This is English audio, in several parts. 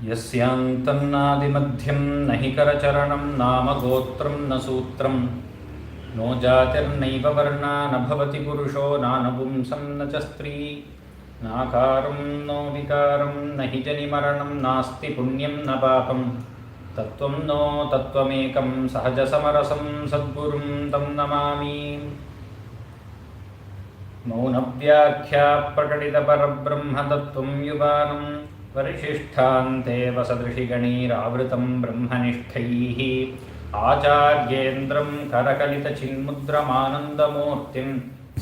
यस्यान्तन्नादिमध्यं न हि करचरणं नाम गोत्रं न सूत्रं नो जातिर्नैव वर्णा न भवति पुरुषो नानपुंसं न च स्त्री नाकारं नो विकारं न हि जनिमरणं नास्ति पुण्यं न पापं तत्त्वं नो तत्त्वमेकं सहजसमरसं सद्गुरुं तं नमामि। मौनव्याख्या प्रकटितपरब्रह्मतत्त्वं युवानं परिशिष्टान्ते वसदृशिगणैरावृतं ब्रह्मनिष्ठैः आचार्येन्द्रं करकलितचिन्मुद्रमानन्दमूर्तिं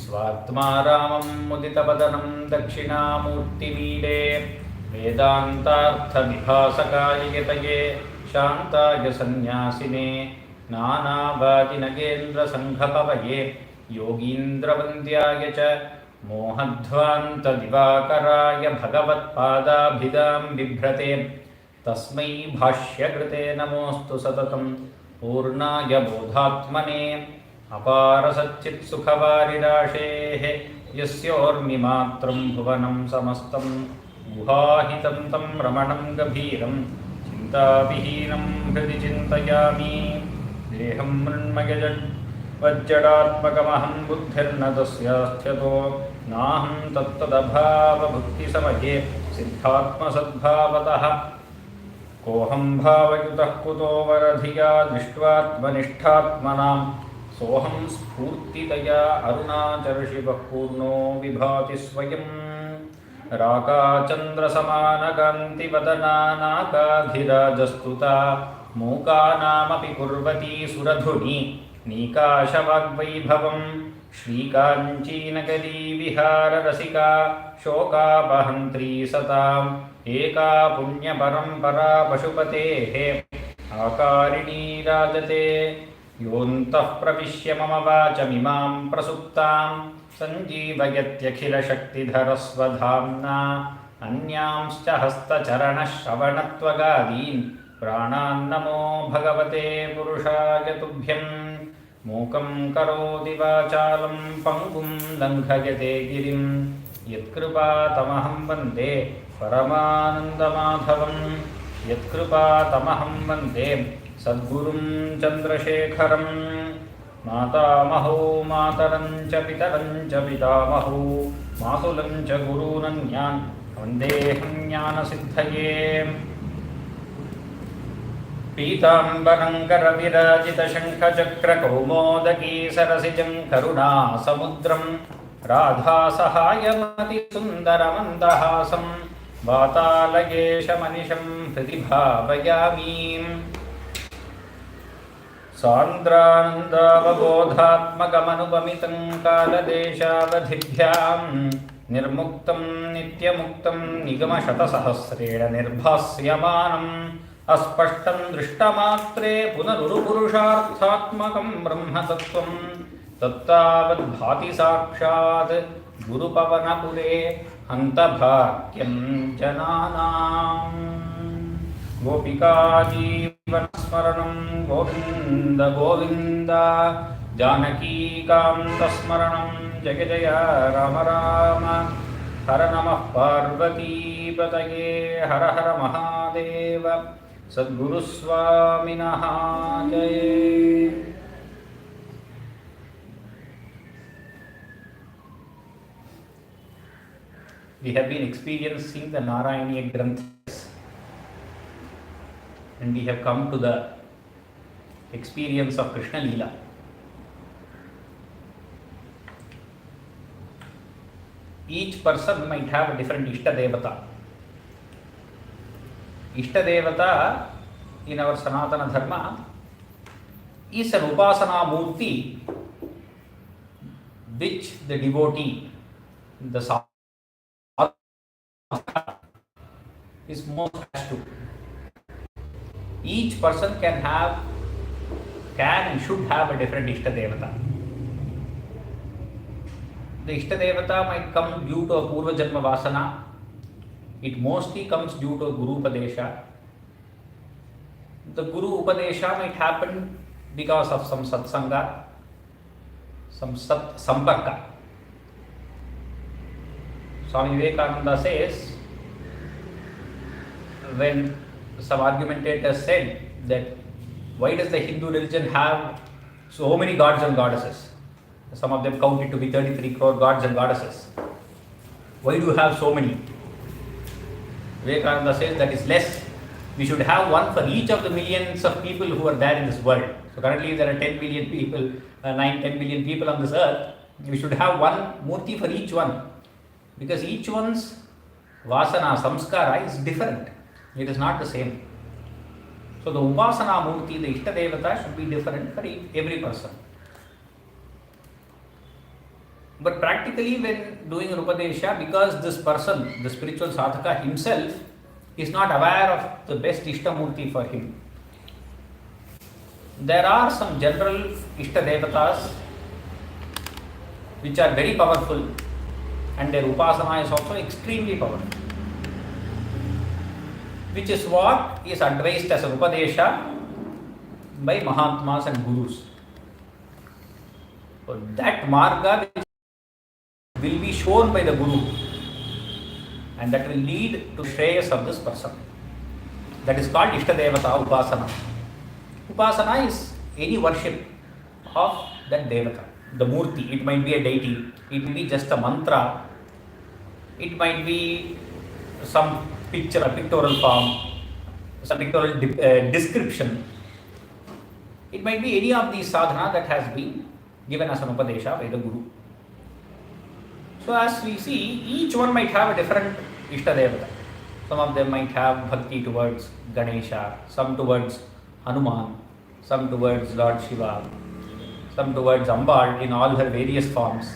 स्वात्मा रामं मुदितवदनं दक्षिणामूर्तिमीडे वेदान्तार्थविभासकाय यतये शान्ताय सन्न्यासिने नानावादिनगेन्द्रसङ्घपवये योगीन्द्रवन्द्याय च मोहध्वान्तदिवाकराय भगवत्पादाभिधां बिभ्रते तस्मै भाष्यकृते नमोऽस्तु सततं पूर्णाय बोधात्मने अपारसच्चित्सुखवारिराशेः यस्योर्मिमात्रं भुवनं समस्तं गुहाहितं तं रमणं गभीरं चिन्ताविहीनं हृदि चिन्तयामि। देहं मृण्मयजड् वज्जडात्मकमहं बुद्धिर्न तस्यास्थ्यतो नाहं तत्तदभावभुक्तिसमये सिद्धात्मसद्भावतः कोऽहं भावयुतः कुतो वरधिया दृष्ट्वात्मनिष्ठात्मनां सोऽहं स्फूर्तितया अरुणाचलशिवः पूर्णो विभाति स्वयं राकाचन्द्रसमानकान्तिवदनानाकाधिराजस्तुता मूकानामपि कुर्वती सुरधुनी नीकाशवाग्वैभवं श्रीकाञ्चीनगरी विहाररसिका शोकापहन्त्री सताम् एका पुण्यपरम्परा पशुपतेः आकारिणी राजते योऽन्तः प्रविश्य मम वाचमिमां प्रसुप्तां सञ्जीवयत्यखिलशक्तिधरस्वधाम्ना अन्यांश्च हस्तचरणश्रवणत्वगादीन् प्राणान्नमो भगवते पुरुषाय तुभ्यं। मूकं करोति वाचालं पङ्गुं लङ्घयते गिरिं यत्कृपातमहं वन्दे परमानन्दमाधवं यत्कृपातमहं वन्दे सद्गुरुं चन्द्रशेखरं। मातामहो मातरं च पितरं च पितामहो मातुलं च गुरूनन्यान् वन्देऽहं ज्ञानसिद्धये। पीताम्बरं करविराजितशङ्खचक्रकौमोदकी सरसिजं करुणासमुद्रं राधासहायमतिसुन्दरमन्दहासं वातालयेशमनिशं हृदि भावयामि। सान्द्रानन्दावबोधात्मकमनुपमितं कालदेशावधिभ्यां निर्मुक्तं नित्यमुक्तं निगमशतसहस्रेण निर्भास्यमानम् अस्पष्टं दृष्टमात्रे पुनरुरुपुरुषार्थात्मकं ब्रह्मतत्त्वं तत्तावद्भाति साक्षात् गुरुपवनपुरे हन्तभाग्यं जनानां। गोपिकाजीवनस्मरणं गोविन्द गोविन्द जानकीकान्तस्मरणं जय जय राम राम। हर नमः पार्वतीपतये हर हर महादेव। सद्गुरुस्वामिनः जय। We have been experiencing the Narayaniya Granthas and we have come to the experience of Krishna Leela. Each person might have a different Ishtadevata. Ishtadevata in our Sanatana Dharma is an Upasana Murti which the devotee, the sadhaka, is most attached to. Each person can and should have a different Ishtadevata. The Ishtadevata might come due to a Purva Janma Vasana. It mostly comes due to a Guru Upadesha. The Guru Upadesha might happen because of some Satsanga, some Sat Samparka. Swami Vivekananda says, when some argumentators said that why does the Hindu religion have so many gods and goddesses? Some of them count it to be 33 crore gods and goddesses. Why do you have so many? Vivekananda says that is less. We should have one for each of the millions of people who are there in this world. So currently there are 10 billion people, 10 billion people on this earth. We should have one murti for each one. Because each one's vasana, samskara is different. It is not the same. So the upasana murti, the Ishta Devata should be different for every person. But practically when doing an Upadesha, because this person, the spiritual sadhaka himself, is not aware of the best Ishtamurti for him, there are some general Ishta Devatas which are very powerful and their Upasana is also extremely powerful, which is what is advised as an Upadesha by Mahatmas and Gurus. So that Marga will be shown by the Guru and that will lead to Shreyas of this person. That is called Ishta Devata Upasana. Upasana is any worship of that Devata, the Murti. It might be a deity, it may be just a mantra, it might be some picture, a pictorial form, some pictorial description. It might be any of these sadhana that has been given as an Upadesha by the Guru. So as we see, each one might have a different Ishta Devata. Some of them might have bhakti towards Ganesha, some towards Hanuman, some towards Lord Shiva, some towards Ambal in all her various forms,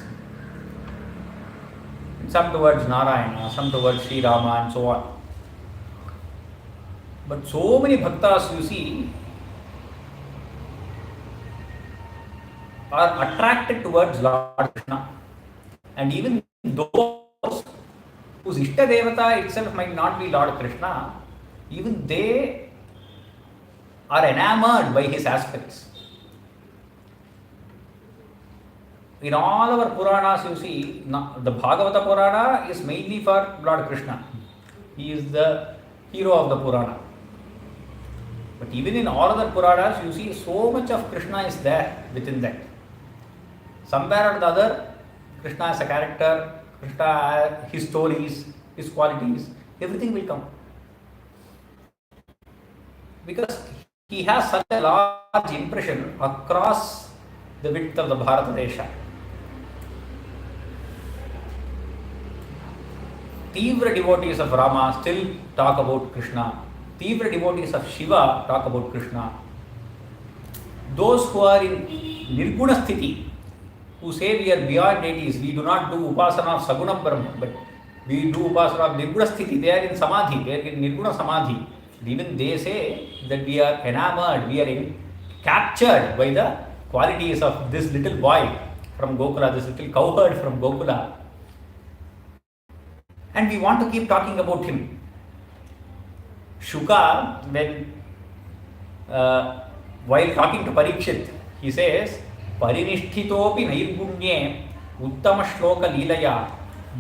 some towards Narayana, some towards Sri Rama and so on. But so many bhaktas you see are attracted towards Lord Krishna. And even those whose Ishta Devata itself might not be Lord Krishna, even they are enamored by his aspects. In all our Puranas you see, the Bhagavata Purana is mainly for Lord Krishna. He is the hero of the Purana. But even in all other Puranas you see so much of Krishna is there within that. Somewhere or the other, Krishna as a character, Krishna, his stories, his qualities, everything will come. Because he has such a large impression across the width of the Bharata Desha. Tivra devotees of Rama still talk about Krishna. Tivra devotees of Shiva talk about Krishna. Those who are in Nirguna Sthiti, who say we are beyond deities, we do not do upasana of Saguna Brahma, but we do upasana of Nirguna Sthiti. They are in Samadhi, they are in Nirguna Samadhi. Even they say that we are enamored, we are captured by the qualities of this little boy from Gokula, this little cowherd from Gokula. And we want to keep talking about him. Shuka, when while talking to Parikshit, he says, Parinishthitopi nairgunye uttama shloka leelaya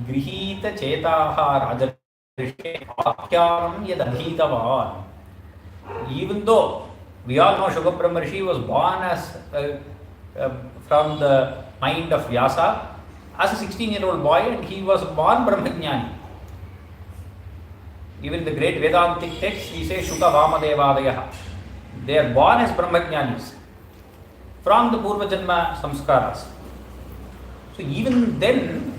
grihita chetaha rajarishe akyanam yad adhitavan. Even though we all know Shuka Brahmarshi was born as from the mind of Vyasa as a 16-year-old boy, and he was born Brahmajnani. Even in the great Vedantic text, he says Shuka Vamadevadayaha. They are born as Brahmajnanis from the Purva Janma Samskaras. So even then,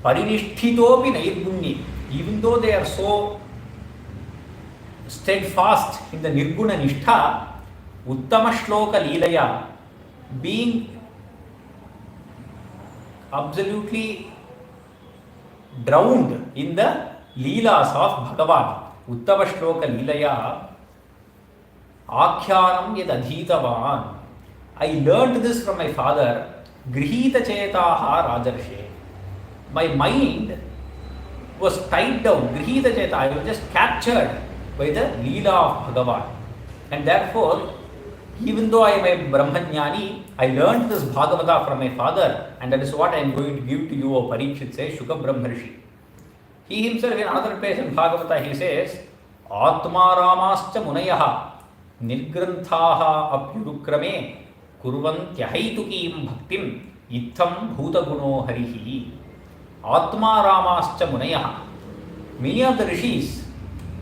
Parinishthitopi nairgunni, even though they are so steadfast in the Nirguna Nishtha, Uttama Shloka Leelaya, being absolutely drowned in the Leelas of Bhagavan, Uttama Shloka Leelaya, Akhyanam yad adhitavan. I learnt this from my father, Grihita Chetaha Rajarshe. My mind was tied down, Grihita Cheta, I was just captured by the Leela of Bhagavan. And therefore, even though I am a Brahmajnani, I learnt this Bhagavata from my father, and that is what I am going to give to you, O Parikshit, says Shuka Brahmarshi. He himself in another place in Bhagavata, he says, Atmaramascha munayah nirgranthaha apyurukrame kurvantyahitukim bhaktim itham bhutaguno harihi. Atmaramascha munayah. Many of the rishis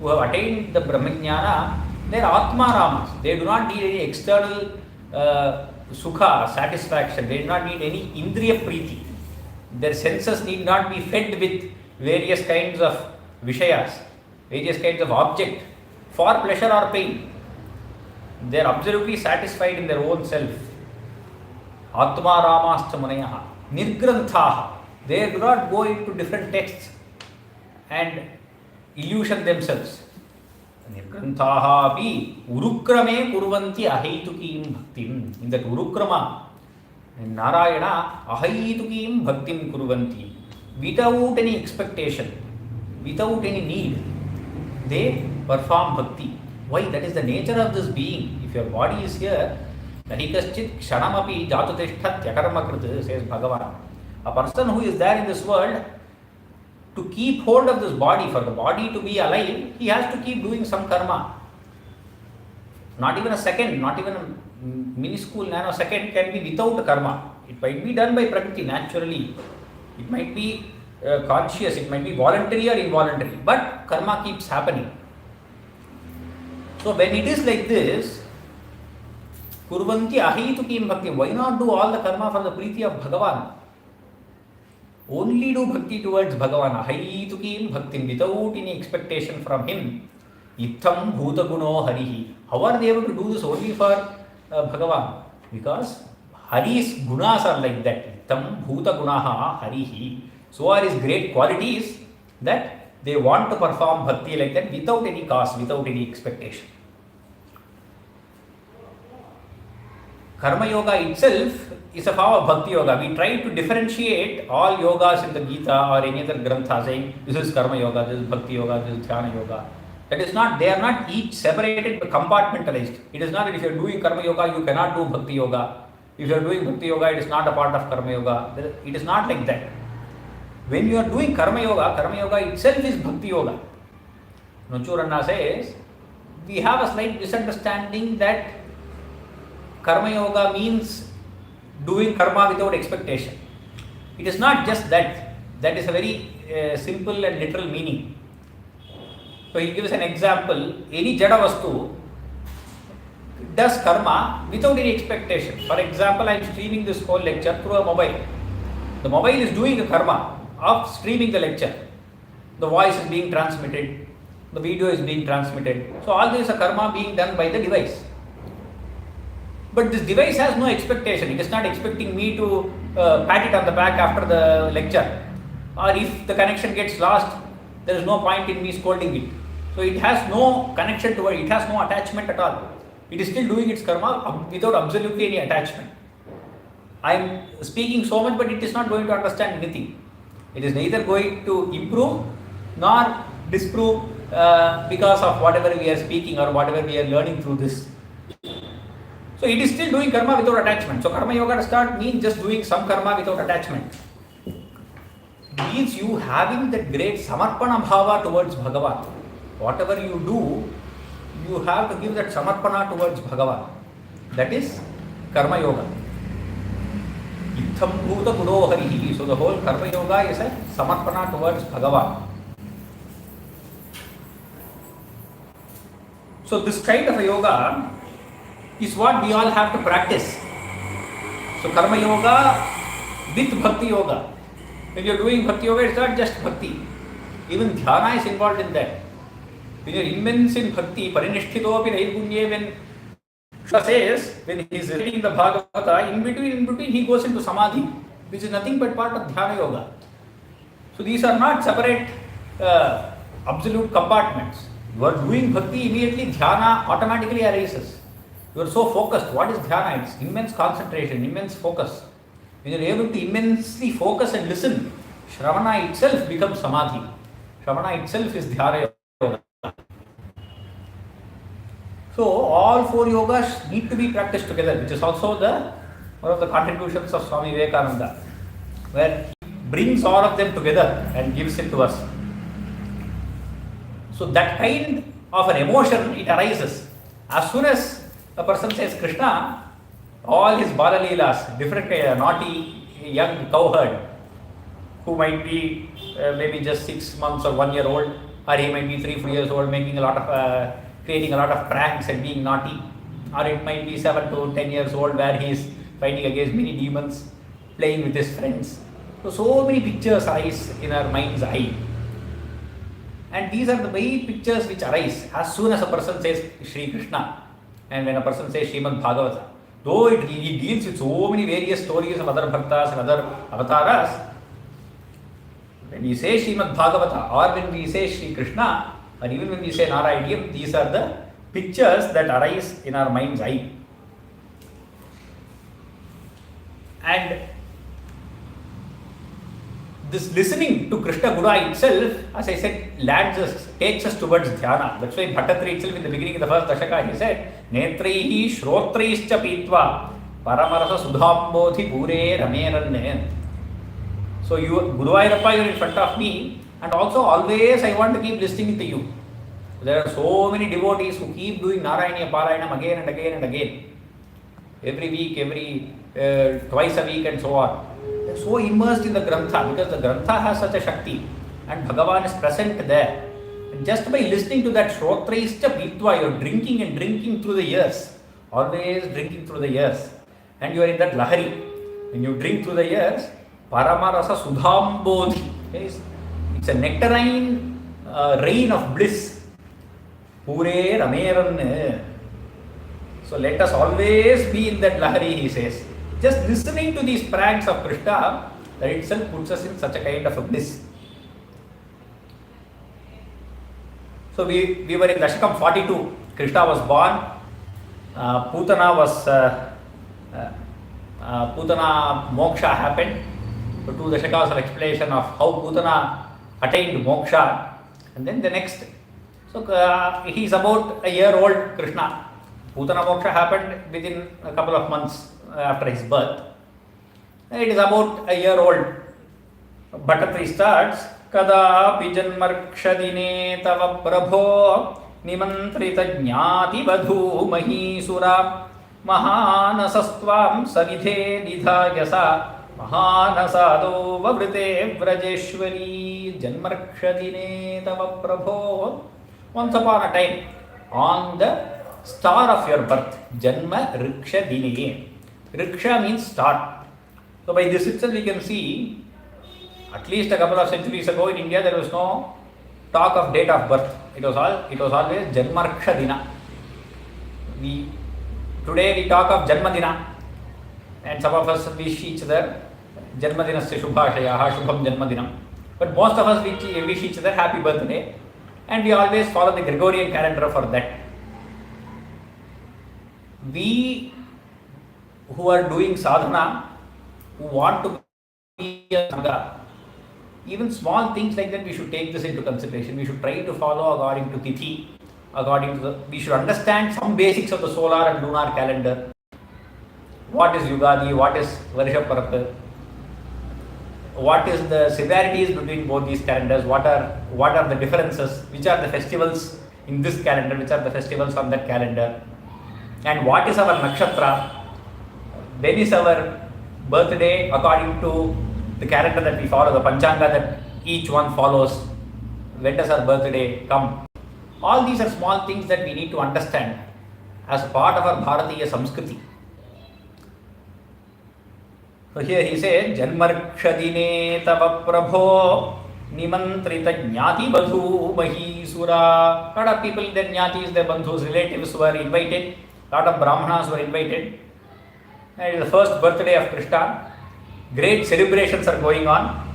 who have attained the Brahmajnana, they are Atmaramas. They do not need any external sukha, satisfaction. They do not need any indriya preeti. Their senses need not be fed with various kinds of vishayas, various kinds of object for pleasure or pain. They are absolutely satisfied in their own self. Atmaramascha munayah nirgranthaha. They do not go into different texts and illusion themselves. Nirgranthaha api urukrame kurvanti aheitukim bhaktim. In that urukrama, in Narayana, aheitukim bhaktim kurvanti. Without any expectation, without any need, they perform bhakti. Why? That is the nature of this being. If your body is here, nahikaschit kshanamapi jatutishtat yakarmakrit, says Bhagavan. A person who is there in this world, to keep hold of this body, for the body to be alive, he has to keep doing some karma. Not even a second, not even a minuscule nanosecond can be without a karma. It might be done by Prakriti naturally. It might be conscious, it might be voluntary or involuntary, but karma keeps happening. So when it is like this, kurvanti aheitukim bhakti, why not do all the karma for the preeti of Bhagavan? Only do bhakti towards Bhagavan, aheitukim bhaktim, without any expectation from him. Itham bhutaguno harihi. How are they able to do this only for Bhagavan? Because Hari's gunas are like that. Itham bhutagunaha harihi. So are his great qualities that they want to perform bhakti like that without any cost, without any expectation. Karma yoga itself is a form of bhakti yoga. We try to differentiate all yogas in the Gita or any other grantha, saying this is karma yoga, this is bhakti yoga, this is dhyana yoga. That is not, they are not each separated but compartmentalized. It is not that if you are doing karma yoga, you cannot do bhakti yoga. If you are doing bhakti yoga, it is not a part of karma yoga. It is not like that. When you are doing karma yoga itself is bhakti yoga. Nuchuranna says, we have a slight misunderstanding that karma yoga means doing karma without expectation. It is not just that. That is a very simple and literal meaning. So he gives an example. Any jada vastu does karma without any expectation. For example, I am streaming this whole lecture through a mobile. The mobile is doing a karma of streaming the lecture. The voice is being transmitted, the video is being transmitted. So all this is a karma being done by the device. But this device has no expectation. It is not expecting me to pat it on the back after the lecture. Or if the connection gets lost, there is no point in me scolding it. So it has no connection to it. It has no attachment at all. It is still doing its karma without absolutely any attachment. I am speaking so much, but it is not going to understand anything. It is neither going to improve nor disprove because of whatever we are speaking or whatever we are learning through this. So it is still doing karma without attachment. So karma yoga does not mean just doing some karma without attachment. It means you having that great samarpana bhava towards Bhagavan. Whatever you do, you have to give that samarpana towards Bhagavan. That is karma yoga. Itham bhuta guno harihi. So the whole karma yoga is a samarpana towards Bhagavan. So this kind of a yoga is what we all have to practice. So karma yoga with bhakti yoga. When you are doing bhakti yoga, it's not just bhakti. Even dhyana is involved in that. When you are immense in bhakti, parinishthitopi naipunye, when Shra says, when he is reading the Bhagavata, in between he goes into samadhi, which is nothing but part of dhyana yoga. So these are not separate absolute compartments. You are doing bhakti, immediately dhyana automatically arises. You are so focused. What is dhyana? It's immense concentration, immense focus. When you are able to immensely focus and listen, Shravana itself becomes samadhi. Shravana itself is dhyana yoga. So all four yogas need to be practiced together, which is also one of the contributions of Swami Vivekananda, where he brings all of them together and gives it to us. So that kind of an emotion, it arises. As soon as a person says Krishna, all his Balalilas, different naughty young cowherd, who might be maybe just 6 months or 1 year old, or he might be 3-4 years old, making a lot of creating a lot of pranks and being naughty, or it might be 7 to 10 years old where he is fighting against many demons, playing with his friends. So many pictures arise in our mind's eye. And these are the very pictures which arise as soon as a person says Sri Krishna, and when a person says Srimad Bhagavata. Though he deals with so many various stories of other bhaktas and other avatars, when we say Srimad Bhagavata, or when we say Sri Krishna, or even when we say Narayaneeyam, these are the pictures that arise in our mind's eye. And this listening to Krishna Guna itself, as I said, takes us towards dhyana. That's why Bhattatri itself in the beginning of the first Dashaka, he said, Netraihi shrotraischa pitva paramarasa sudhambodhi pure rameranne. So Guru Ayyappa, you're in front of me, and also always I want to keep listening to you. There are so many devotees who keep doing Narayaniya Parayanam again and again and again. Every week, twice a week and so on. They're so immersed in the Grantha because the Grantha has such a Shakti and Bhagavan is present there. And just by listening to that Shrotraischa Pitva, you're drinking and drinking through the years. Always drinking through the years. And you're in that Lahari. When you drink through the years, Paramarasa Sudhambodhi. It's a nectarine rain of bliss. Pure Rameran. So let us always be in that Lahari, he says. Just listening to these pranks of Krishna, that itself puts us in such a kind of a bliss. So we were in Dashakam 42. Krishna was born. Putana moksha happened. So 2 Dashakas are explanation of how Putana attained moksha. And then the next. So he is about a year old, Krishna. Putana moksha happened within a couple of months after his birth. It is about a year old. Bhattatri starts, Kada pijanmarkshadine tava prabho nimantrita jnati vadhu mahisura mahanasastvam savidhe nidhayasa mahanasado vavrite vrajeshwari janmarkshadine tava prabho. Once upon a time, on the star of your birth, Janma Riksha Dine. Riksha means star. So by this itself we can see, at least a couple of centuries ago in India there was no talk of date of birth. It was always Janmarksha Dina. Today we talk of Janmadina, and some of us wish each other Janmadinasya Shubhashayaha Shubham Janmadinam. But most of us wish each other happy birthday, and we always follow the Gregorian calendar for that. We who are doing sadhana, who want to be a sangha, even small things like that, we should take this into consideration. We should try to follow according to tithi, we should understand some basics of the solar and lunar calendar. What is Yugadi, what is Varsha Parat, what is the similarities between both these calendars, what are the differences, which are the festivals in this calendar, which are the festivals on that calendar, and what is our nakshatra, when is our birthday according to the calendar that we follow, the panchanga that each one follows, when does our birthday come. All these are small things that we need to understand as part of our Bharatiya Samskriti. So here he said, Janmarkshadine tava prabho nimantrita jnati badhu mahisura. Lot of people, their jnatis, their bandhus, relatives were invited. Lot of brahmanas were invited. And it is the first birthday of Krishna. Great celebrations are going on.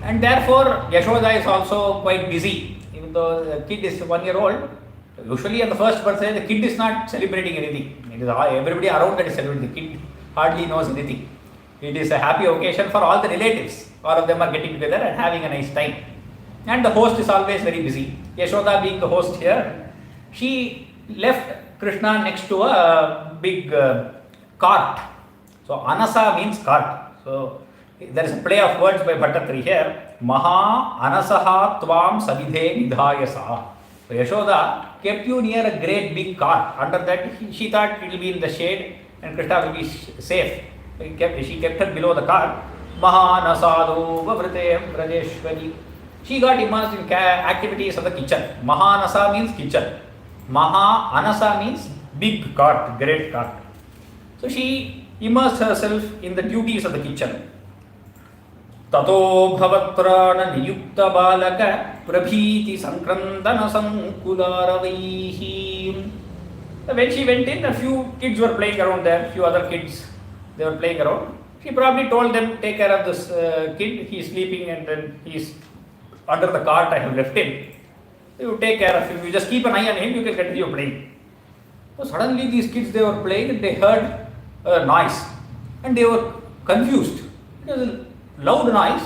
And therefore, Yashoda is also quite busy. Even though the kid is 1 year old, usually on the first birthday, the kid is not celebrating anything. It is everybody around that is celebrating. The kid hardly knows anything. It is a happy occasion for all the relatives. All of them are getting together and having a nice time. And the host is always very busy. Yashoda being the host here, she left Krishna next to a big cart. So Anasa means cart. So there is a play of words by Bhattatri here. Maha Anasaha Tvam Savidhe Nidhayasa. So Yashoda kept you near a great big cart. Under that, she thought it will be in the shade and Krishna will be safe. So she kept her below the cart. Mahanasado Vavrite Vrajeshwari. She got immersed in activities of the kitchen. Mahanasa means kitchen. Maha-anasa means big cart, great cart. So she immersed herself in the duties of the kitchen. Tato bhavatrana niyukta balaka prabhiti sankrandana sankularaihi. When she went in, a few kids were playing around there, few other kids, they were playing around. She probably told them, take care of this kid, he is sleeping and then he is under the cart, I have left him. You take care of him, you just keep an eye on him, you can continue playing. So suddenly these kids, they were playing and they heard a noise and they were confused. It was a loud noise.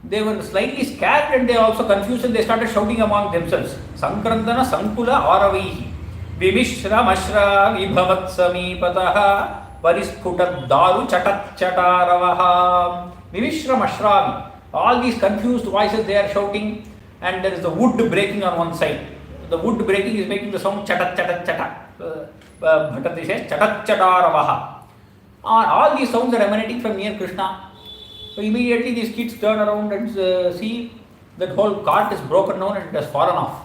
They were slightly scared and they also confused and they started shouting among themselves. Sankrandana Sankula Aravaihi Vimishra Mashra Vibhavat Samipataha Parisputad Daru Chatat Chataravaha Vimishra Mashravi. All these confused voices they are shouting and there is the wood breaking on one side. The wood breaking is making the sound chatat chatat chatat. Bhattati says chatat chataravaha. All these sounds are emanating from near Krishna. So immediately these kids turn around and see that whole cart is broken down and it has fallen off.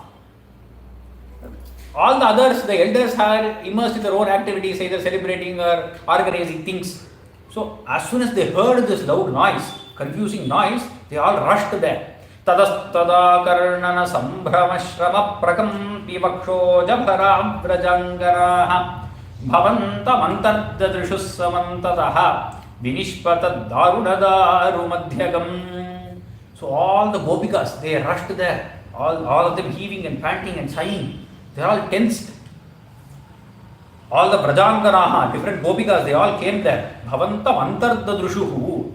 All the others, the elders are immersed in their own activities, either celebrating or organizing things. So as soon as they heard this loud noise, confusing noise, they all rushed there. Tadastada karnana sambhramashrama prakampi vakshoja vrajangaraha bhavanta mantardadrishus samantataha vinishpata darunadaru madhyagam. So all the gopikas, they rushed there, all of them heaving and panting and sighing. They are all tensed. All the Vrajangaraha, different gopikas, they all came there. Bhavanta mantardadrishuhu.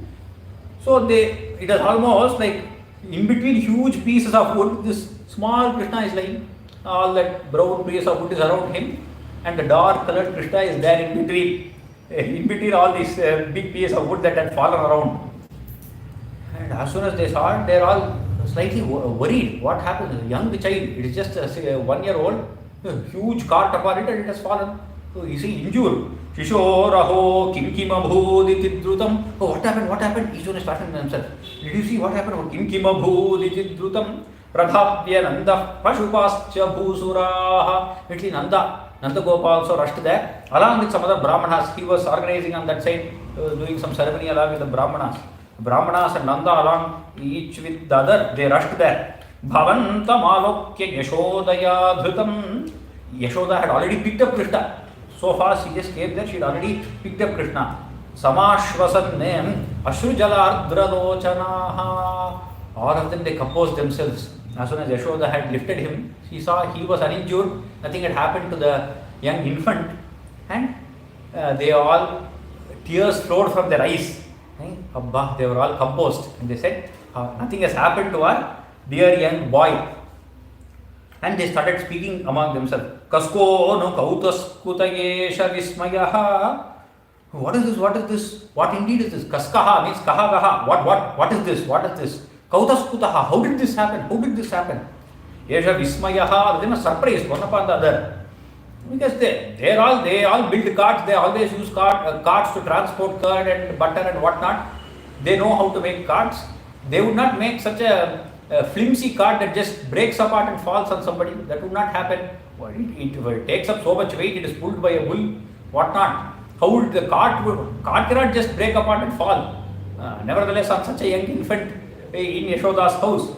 So it is almost like in between huge pieces of wood, this small Krishna is lying. All that brown piece of wood is around him and the dark colored Krishna is there in between. In between all these big pieces of wood that had fallen around. And as soon as they saw it, they are all slightly worried. What happened? A young child, it is just a 1 year old, a huge cart upon it and it has fallen. So you see, injured. Shishoraho kimkimabhuditi drutam. Oh, what happened? What happened? Each one is talking to himself. Did you see what happened? Oh, kimkimabhuditi drutam. Radhabhya nanda pashupascha bhusuraha. Actually, Nanda Gopal also rushed there. Along with some other Brahmanas, he was organizing on that side, doing some ceremony along with the Brahmanas. Brahmanas and Nanda along, each with the other, they rushed there. Bhavantam alokya Yashodaya dhrutam. Yashoda had already picked up Krishna. So fast she just came there, she had already picked up Krishna. Samashvasannem Ashrujala-dradrochanaha. All of them, they composed themselves. As soon as Yashoda had lifted him, she saw he was uninjured, nothing had happened to the young infant, and they all, tears flowed from their eyes. Abba, they were all composed, and they said, nothing has happened to our dear young boy. And they started speaking among themselves. Kasko no kautaskutayesha vismayaha. What is this? What is this? What indeed is this? Kaskaha means kahagaha. What is this? What is this? Kautaskutaha. How did this happen? How did this happen? Yesha vismayaha. They were surprised one upon the other. Because they all build carts. They always use carts to transport curd and butter and whatnot. They know how to make carts. They would not make such a flimsy cart that just breaks apart and falls on somebody. That would not happen. It takes up so much weight, it is pulled by a bull, whatnot. How would the cart cannot just break apart and fall. Nevertheless, on such a young infant in Yashoda's house,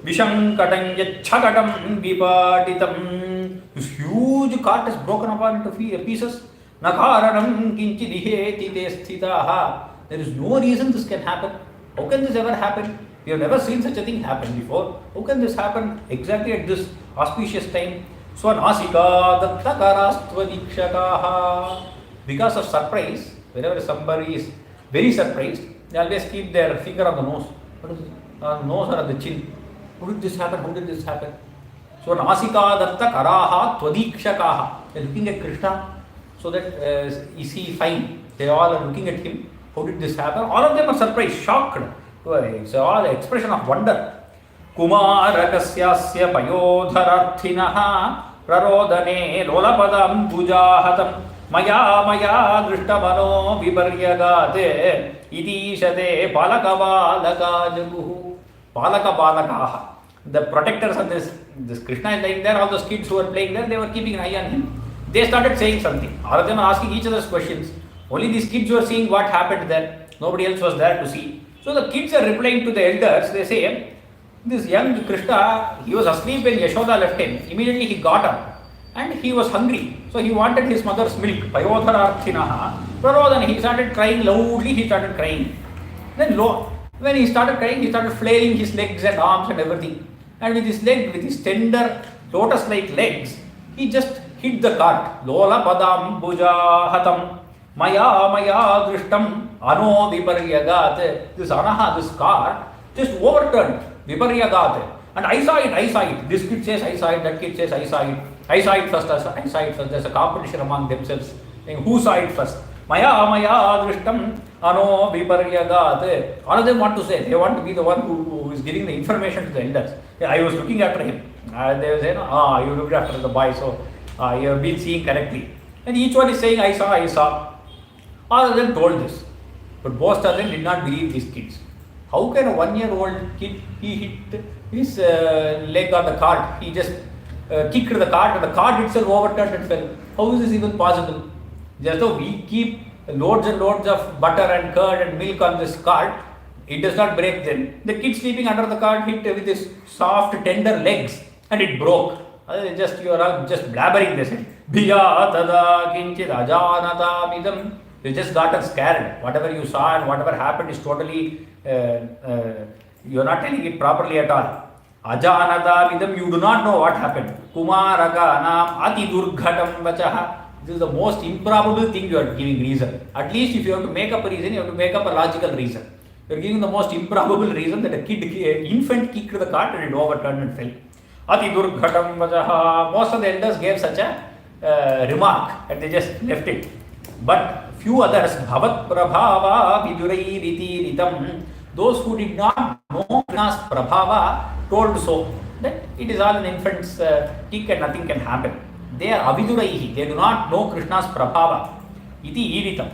Vishankatam yachhakatam vipatitam. This huge cart is broken apart into pieces. Nakaranam kinchidiheti te sthitaha. There is no reason this can happen. How can this ever happen? We have never seen such a thing happen before. How can this happen exactly at this auspicious time? Swanasika dattakarastvadikshakaha. Because of surprise, whenever somebody is very surprised, they always keep their finger on the nose. What is it? Nose or on the chin. How did this happen? How did this happen? Swanasika dattakaraha tvadikshakaha. They are looking at Krishna so that is he fine? They all are looking at him. How did this happen? All of them are surprised, shocked. It's all an expression of wonder. कुमारकस्यास्य पयोधरार्थिनः प्ररोदने लोलपदाम्बुजाहतं मया मया दृष्टमनो विपर्यगात् इतीशते पालकबालकाजगुः. Palaka-balakaha. The protectors of this Krishna is lying there, all those kids who were playing there, they were keeping an eye on him. They started saying something. All of them are asking each other's questions. Only these kids were seeing what happened there. Nobody else was there to see. So the kids are replying to the elders. They say, this young Krishna, he was asleep when Yashoda left him. Immediately he got up and he was hungry. So he wanted his mother's milk. Payodhararthinaha. Prarodana, he started crying loudly, he started crying. Then when he started crying, he started flailing his legs and arms and everything. And with his tender lotus-like legs, he just hit the cart. Lola padam buja hatam maya maya drishtam ano viparyagat. This anaha, this cart, just overturned. Viparyagat. And I saw it. This kid says I saw it, that kid says I saw it. I saw it first. There's a competition among themselves. Who saw it first? Maya maya drishtam ano viparyagat. All of them want to say, they want to be the one who is giving the information to the elders. I was looking after him. They will say, you looked after the boy, so you have been seeing correctly. And each one is saying, I saw. All of them told this. But most of them did not believe these kids. How can a 1-year-old kid, he hit his leg on the cart, he just kicked the cart and the cart itself overturned and fell. How is this even possible? Just though we keep loads and loads of butter and curd and milk on this cart, it does not break then. The kid sleeping under the cart hit with his soft, tender legs and it broke. You are all just blabbering this. Bhiya tada kinchit ajanata midam. You just got scared. Whatever you saw and whatever happened is totally, you are not telling it properly at all. Ajanata midam, you do not know what happened. Kumaraka nam ati durghatam vachaha. This is the most improbable thing you are giving reason. At least if you have to make up a reason, you have to make up a logical reason. You are giving the most improbable reason that an infant kicked the cart and it overturned and fell. Ati durghatam vajaha. Most of the elders gave such a remark and they just left it. But few others, bhavat prabhava vidurai riti ritam, those who did not know Krishna's prabhava told so, that it is all an infant's kick and nothing can happen. They are aviduraihi, they do not know Krishna's prabhava. Iti iritam.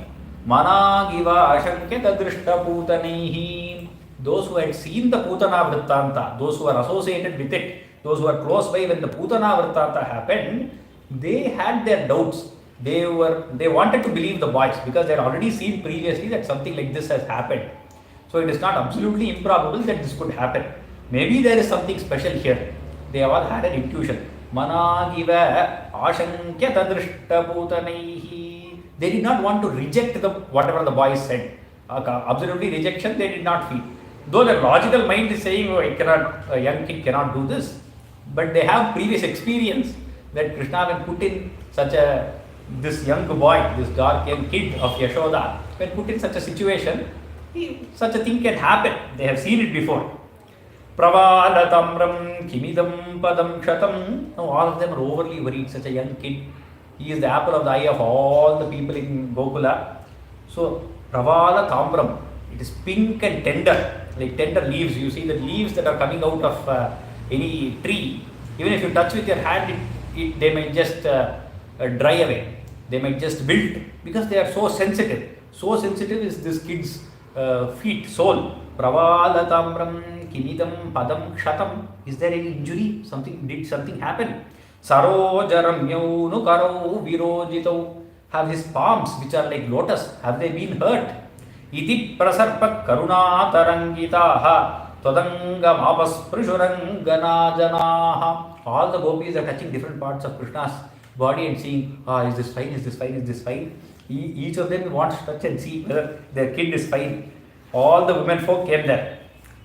Managiva ashanketa drishta putanaihi. Those who had seen the Putana Vrittanta, those who were associated with it, those who were close by when the Putana Vrittanta happened, they had their doubts. They wanted to believe the boys because they had already seen previously that something like this has happened. So it is not absolutely improbable that this could happen. Maybe there is something special here. They have all had an intuition. Managiva ashankyata drishta putanaihi. They did not want to reject whatever the boys said. Absolutely rejection they did not feel. Though their logical mind is saying, a young kid cannot do this. But they have previous experience that Krishna when put in this young boy, this dark young kid of Yashoda, when put in such a situation, such a thing can happen. They have seen it before. Pravalatamram kimidam padam shatam. Now all of them are overly worried. Such a young kid. He is the apple of the eye of all the people in Gokula. So Pravalatamram, it is pink and tender, like tender leaves. You see the leaves that are coming out of any tree. Even if you touch with your hand, they might just dry away. They might just wilt because they are so sensitive. So sensitive is this kid's feet, sole. Pravalatamram kimidam padam kshatam. Is there any injury? Did something happen? Sarojaramyau nukarau virojitau. Have his palms, which are like lotus, have they been hurt? Iti prasarpak karuna tarangitaha tadanga mapas prishurangana. All the gopis are touching different parts of Krishna's body and seeing, is this fine, is this fine, is this fine? Each of them wants to touch and see whether their kid is fine. All the women folk came there.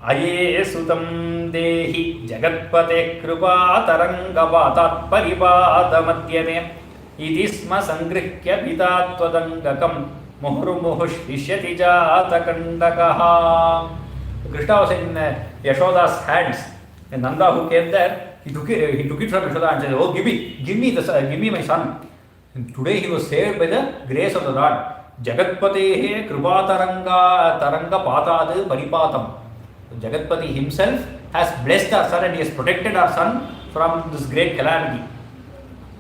Aye sutam dehi jagatpate kripa tarangavatat paripadamadhyame idisma sangrihya pitatvadangakam muhurmuhush vishyati jatakandakaha. Krishna was in Yashoda's hands and Nanda who came there, he took it from Yashoda and said, give me my son. And today he was saved by the grace of the Lord. Jagatpatehe kripa taranga patad paripatam. Jagatpati himself has blessed our son and he has protected our son from this great calamity.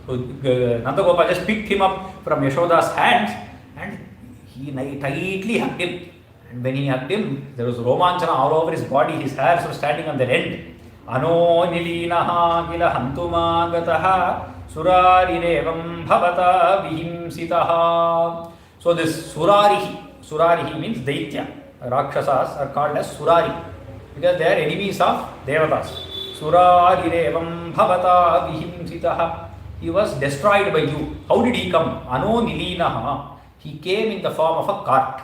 So, Nanda Gopal just picked him up from Yashoda's hands and he tightly hugged him. And when he hugged him, there was romanchana all over his body. His hairs were standing on their end. Ano nilinaha gila hantumagataha surarirevam bhavata vihimsitaha. So this Surarihi means Daitya. Rakshasas are called as Surari because they are enemies of Devatas. Surarirevam bhavata vihimsitaha. He was destroyed by you. How did he come? Ano nilinaha. He came in the form of a cart.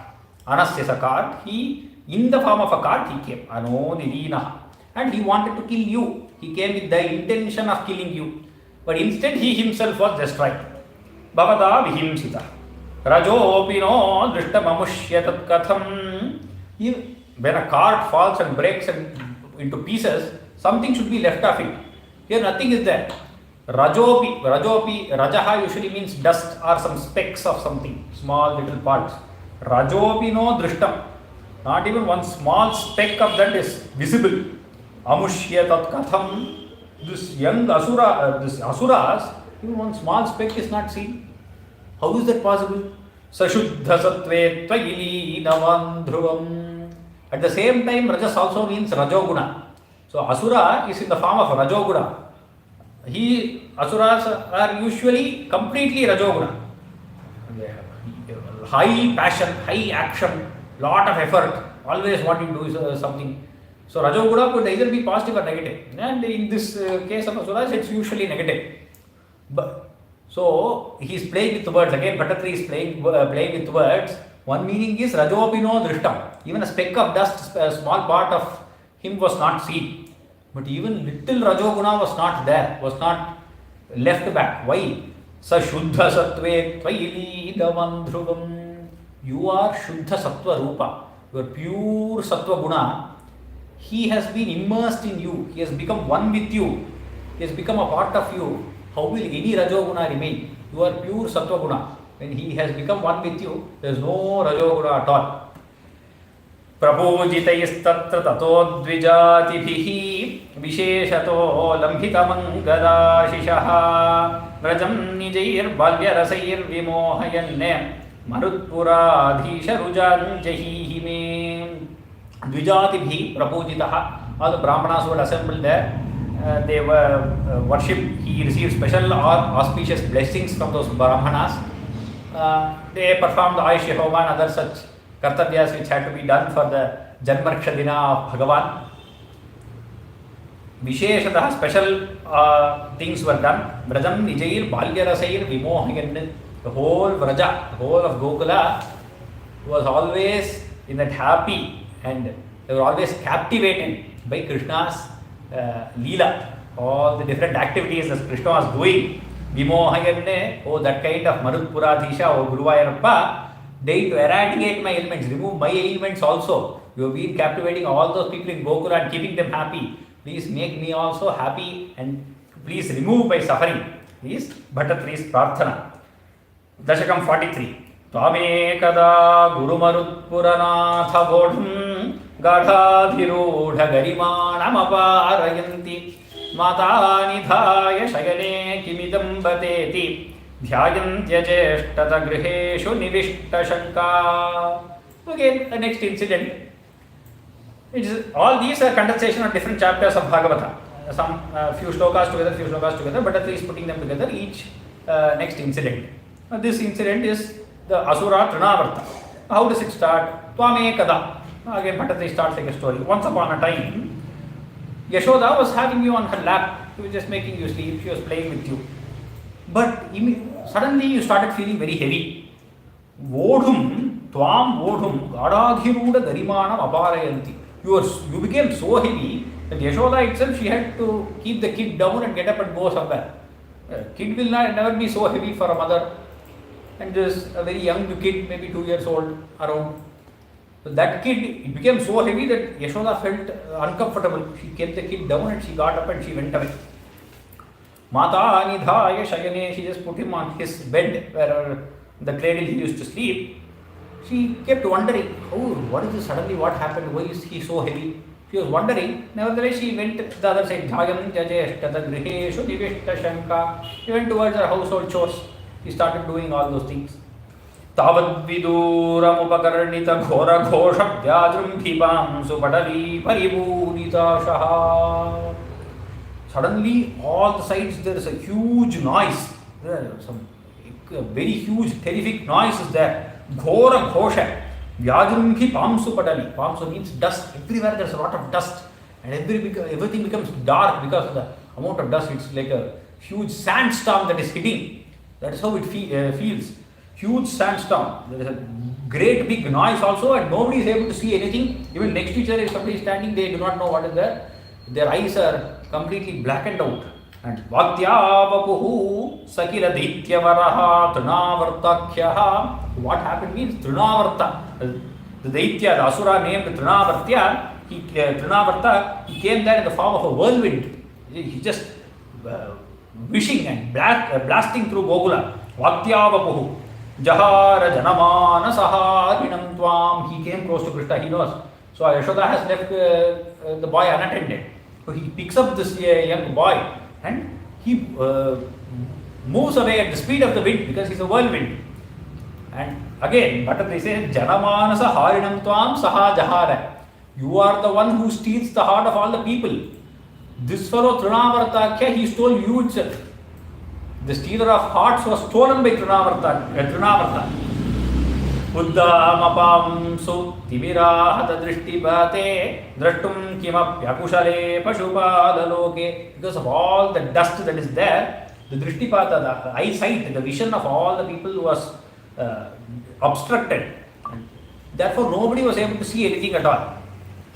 Anasya is a cart. In the form of a cart, he came. Ano nilinaha. And he wanted to kill you. He came with the intention of killing you. But instead, he himself was destroyed. Bhavata vihimsita. Rajopino drishtamamushyatat katham. When a cart falls and breaks into pieces, something should be left of it. Here, nothing is there. Rajopi, Rajaha usually means dust or some specks of something, small little parts. Rajopi no drishtam. Not even one small speck of that is visible. Amushya tat katham. This young asura, this asuras, even one small speck is not seen. How is that possible? Sashuddha sattve tvayili navandhruvam. At the same time, Rajas also means Rajoguna. So Asura is in the form of Rajoguna. Asuras are usually completely Rajoguna. High passion, high action, lot of effort, always wanting to do something. So Rajoguna could either be positive or negative. And in this case of Asuras, it's usually negative. So he is playing with words. Again, Bhattatri is playing with words. One meaning is Rajopino Drishtam. Even a speck of dust, a small part of him was not seen. But even little Rajoguna was not there, was not left back. Why? Sa Shuddha Sattve Tvaili Davandhrugam. You are Shuddha Sattva Rupa. You are pure Sattva Guna. He has been immersed in you. He has become one with you. He has become a part of you. How will any Rajoguna remain? You are pure Sattva Guna. When he has become one with you, there is no Rajoguna at all. Prabhujitayistatra tato dvijatibihi visheshato lambhitamangadaashishaha vrajam nijair balyarasayir vimohayanne marutpuradhisharujanjahihime. Dvijatibihi prabhujitaha. All the Brahmanas were assembled there. They were worshipped. He received special auspicious blessings from those Brahmanas. They performed the Ayushya Homa and other such kartavyas which had to be done for the Janmaksha Dina of Bhagavan. Visheshataha special things were done. Vrajam Nijair Balyarasair Vimohayan. The whole Vraja, the whole of Gokula was always in that happy and they were always captivated by Krishna's Leela. All the different activities that Krishna was doing. Vimohayanne, oh that kind of Marutpuradhisha, oh Guruvayarappa, they to eradicate my ailments, remove my ailments also. You have been captivating all those people in Gokula and keeping them happy. Please make me also happy and please remove my suffering. This is Bhattatri's Prarthana. Dashakam 43. Tvamekada Gurumarutpuranatha Vodham Gadhadhirudha Garimanamaparayanti Mata Nidhaya Shayane Kimidam Bateti Dhyayantya Jeshtata Griheshu Nivishta Shanka. Again, the next incident. All these are condensation of different chapters of Bhagavata. Some few shlokas together, but at least putting them together, each next incident. This incident is the Asura Trinavarta. How does it start? Tvamekada. Again, Bhattatri starts like a story. Once upon a time, Yashoda was having you on her lap. She was just making you sleep. She was playing with you. But suddenly you started feeling very heavy. Vodhum, Tvam Vodhum, Gadadhiruda Garimanam Aparayanti. You became so heavy that Yashoda itself, she had to keep the kid down and get up and go somewhere. A kid will never be so heavy for a mother. And there's a very young kid, maybe 2 years old, around. So that kid, it became so heavy that Yashoda felt uncomfortable. She kept the kid down and she got up and she went away. Mata Nidhaya Shayane, she just put him on his bed where the cradle he used to sleep. She kept wondering, oh, what is this suddenly, what happened, why is he so heavy? She was wondering. Nevertheless, she went to the other side. Dhayam jajeshta griheshu divishta shanka. She went towards her household chores. She started doing all those things. Tavad viduram upakarnita ghora ghosha vyajrumbhipam supadali paribhunita shaha. Suddenly, all the sides there is a huge noise. There is some very huge, terrific noise is there. Ghora ghosha. Vyajrumbhi pamsu padali. Pamsu means dust. Everywhere there is a lot of dust. And everything becomes dark because of the amount of dust. It's like a huge sandstorm that is hitting. That is how it feels. Huge sandstorm. There is a great big noise also, and nobody is able to see anything. Even next to each other, if somebody is standing, they do not know what is there. Their eyes are completely blackened out. And Vatyavapuhu Sakila Daityavaraha Trinavartakyaha. What happened means Trinavarta. The Daitya, the Asura named Trinavartya, Trinavarta, he came there in the form of a whirlwind. He just wishing and blasting through Gokula. Vatyavapuhu Jahara Janamana Saharinam Tvam. He came close to Krishna, he knows. So Yashoda has left the boy unattended. So he picks up this young boy and he moves away at the speed of the wind because he's a whirlwind. And again, but they say, Janamanasa harinam tvam saha jahara. You are the one who steals the heart of all the people. This fellow Trinavartakya, he stole you itself. The stealer of hearts was stolen by Trinavarta. Uddhamapamsu timirahata drishtibhate drashtum kimapyakushale pashupalaloke. Because of all the dust that is there, the drishtipata, the eyesight, the vision of all the people was obstructed. Therefore, nobody was able to see anything at all.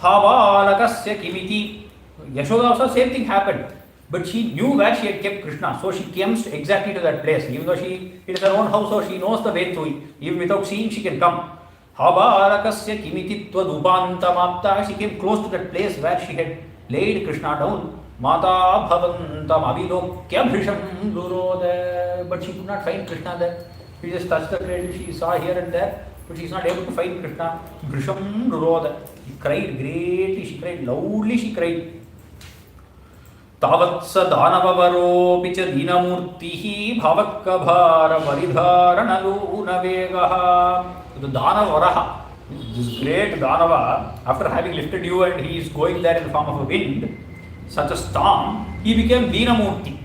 Havalakasya kimiti. Yashoda also, same thing happened. But she knew where she had kept Krishna, so she comes exactly to that place. Even though it is her own house, so she knows the way through it. Even without seeing, she can come. Habalakasya kimiti tvadupantamapta. She came close to that place where she had laid Krishna down. Mata bhavantam avilokya bhrisham durode. But she could not find Krishna there. She just touched the cradle, she saw here and there, but she is not able to find Krishna. Bhrisham durode. She cried greatly, she cried loudly, she cried. Tavatsa Danavavaropicha Dinamurtihi Bhavakkabhara Varidharanaluna Vegaha. The Danavaraha, this great Danava, after having lifted you and he is going there in the form of a wind, such a storm, he became Dinamurti.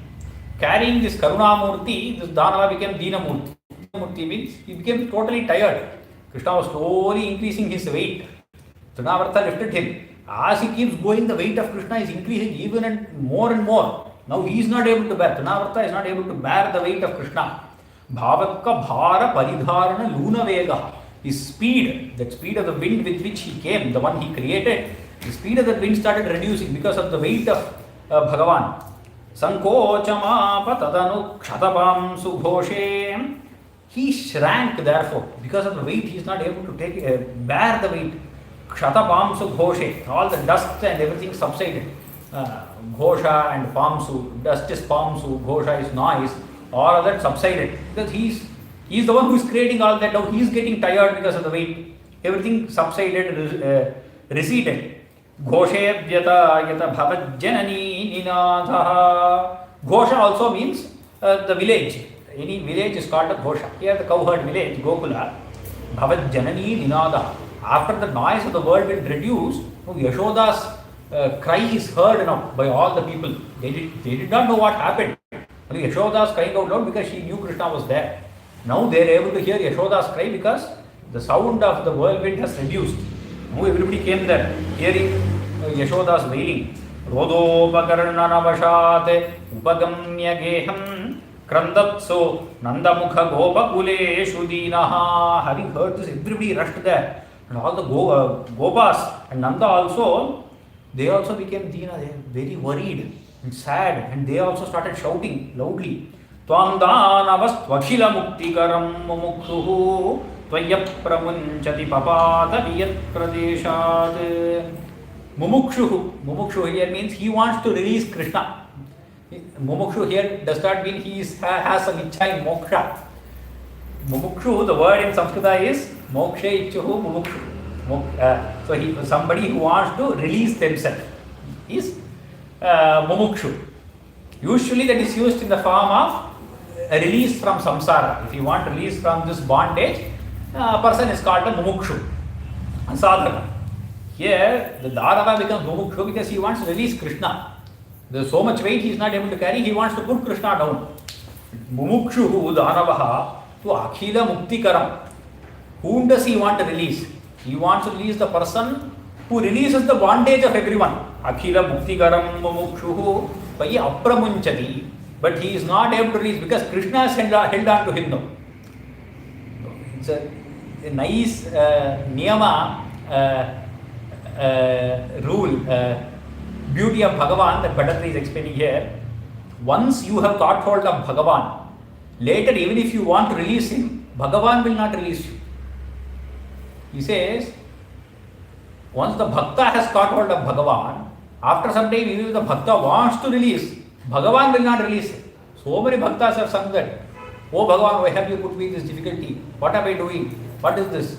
Carrying this Karunamurti, this Danava became Dinamurti. Dinamurti means he became totally tired. Krishna was slowly increasing his weight. Trinavarta lifted him. As he keeps going, the weight of Krishna is increasing even and more. Now he is not able to bear. Trinavarta is not able to bear the weight of Krishna. Bhavakka bhara paridharana luna vega. His speed, that speed of the wind with which he came, the one he created, the speed of the wind started reducing because of the weight of Bhagavan. Sankochama tadanu kshatapam sughoshe. He shrank therefore. Because of the weight, he is not able to bear the weight. Kshatapamsu ghoshe, all the dust and everything subsided. Ghosha and pamsu, dust is pamsu, ghosha is noise, all of that subsided. Because he is the one who is creating all that. Now he is getting tired because of the weight. Everything subsided, receded. Ghoshe vyata yata bhavat janani ninadha. Ghosha also means the village. Any village is called a ghosha. Here the cowherd village, Gokula, bhavat janani ninadha. After the noise of the whirlwind reduced, Yashoda's cry is heard now by all the people. They did not know what happened. Only Yashoda's crying out loud because she knew Krishna was there. Now they are able to hear Yashoda's cry because the sound of the whirlwind has reduced. Now everybody came there, hearing Yashoda's wailing. Rodopakarnanavashate upagamya geham krandatso nandamukha gopakuleshu dinaha. Having heard this, everybody rushed there. And all the Gopas and Nanda also, they also became Dina. They were very worried and sad, and they also started shouting loudly. Tvam danavas tvakshila muktikaram mumukhuhu tvaya pramunchati papata viyat pradeshat. Mumukshu here means he wants to release Krishna. Mumukshu here does not mean he has some ichha in moksha. Mumukshu, the word in Sanskrit is mokshe ichuhu mumukshu. So somebody who wants to release themselves is mumukshu. Usually that is used in the form of a release from samsara. If you want to release from this bondage, a person is called a mumukshu, a sadhaka. Here, the Dharava becomes mumukshu because he wants to release Krishna. There is so much weight he is not able to carry, he wants to put Krishna down. Mumukshu Dharavaha to Akhila Muktikaram. Whom does he want to release? He wants to release the person who releases the bondage of everyone. Akhila Muktikaram Mumukshu Vayi Apramunchati. But he is not able to release because Krishna has held on to him now. It's a nice niyama rule, beauty of Bhagavan that Bhattacharya is explaining here. Once you have got hold of Bhagavan, later even if you want to release him, Bhagavan will not release you. He says, once the Bhakta has got hold of Bhagavan, after some time even if the Bhakta wants to release, Bhagavan will not release him. So many Bhaktas have sung that, oh Bhagavan, why have you put me in this difficulty? What am I doing? What is this?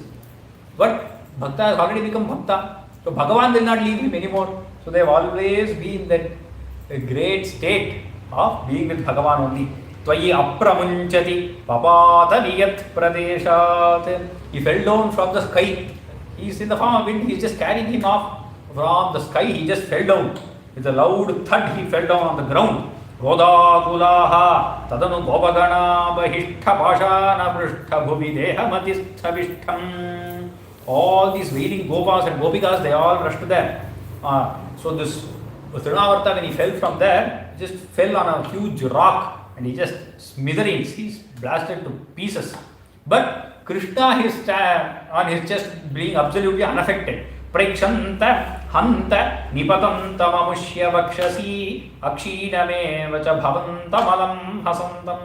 But Bhakta has already become Bhakta. So Bhagavan will not leave him anymore. So they have always been that great state of being with Bhagavan only. Tvayi apramunchati papata niyat pradeshat. He fell down from the sky. He is in the form of wind. He is just carrying him off from the sky. He just fell down. With a loud thud, he fell down on the ground. Godakulaha tadanu gopagana bahishta bhashana prishta bhuvi dehamatisthavishtam. All these wailing gopas and gopikas, they all rushed there. So this Trinavarta, when he fell from there, just fell on a huge rock and he just smithereens. He's blasted to pieces. But Krishna is on his chest being absolutely unaffected. Prakshanta hanta nipatanta mamushya vakshasi akshiname vacha bhavantam hasantam.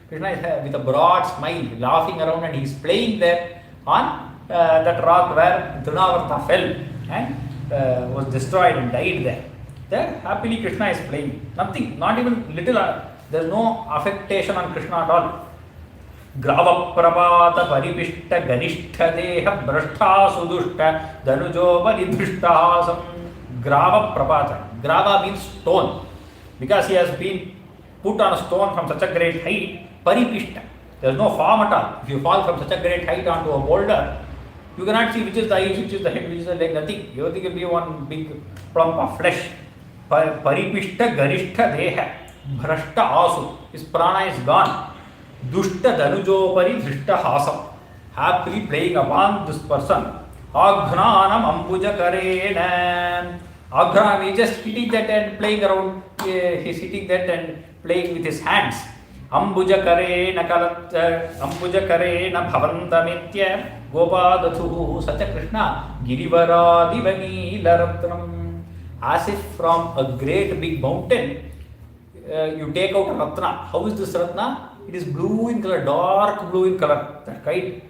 Krishna is with a broad smile laughing around and he's playing there on that rock where Trinavarta fell and was destroyed and died there. There happily Krishna is playing. Nothing, not even little, there is no affectation on Krishna at all. Grava prapata paripishta ganishta deha brashta sudushta danujo paridhishtasam. Grava prapata. Grava means stone. Because he has been put on a stone from such a great height, paripishta. There is no form at all. If you fall from such a great height onto a boulder, you cannot see which is the eyes, which is the head, which is the leg, nothing. Everything will be one big plump of flesh. Paripishta ganishta deha. Brashta asu. His prana is gone. Dushta danujopari drishta hasam. Happily playing upon this person. Aghnanam ambuja karena. Aghnanam is just hitting that and playing around. He's hitting that and playing with his hands. Ambuja karena bhavantamitya gopadathu sacha Krishna girivaradi laratnam. As if from a great big mountain you take out a ratna. How is this ratna? It is blue in color, dark blue in color. That kind,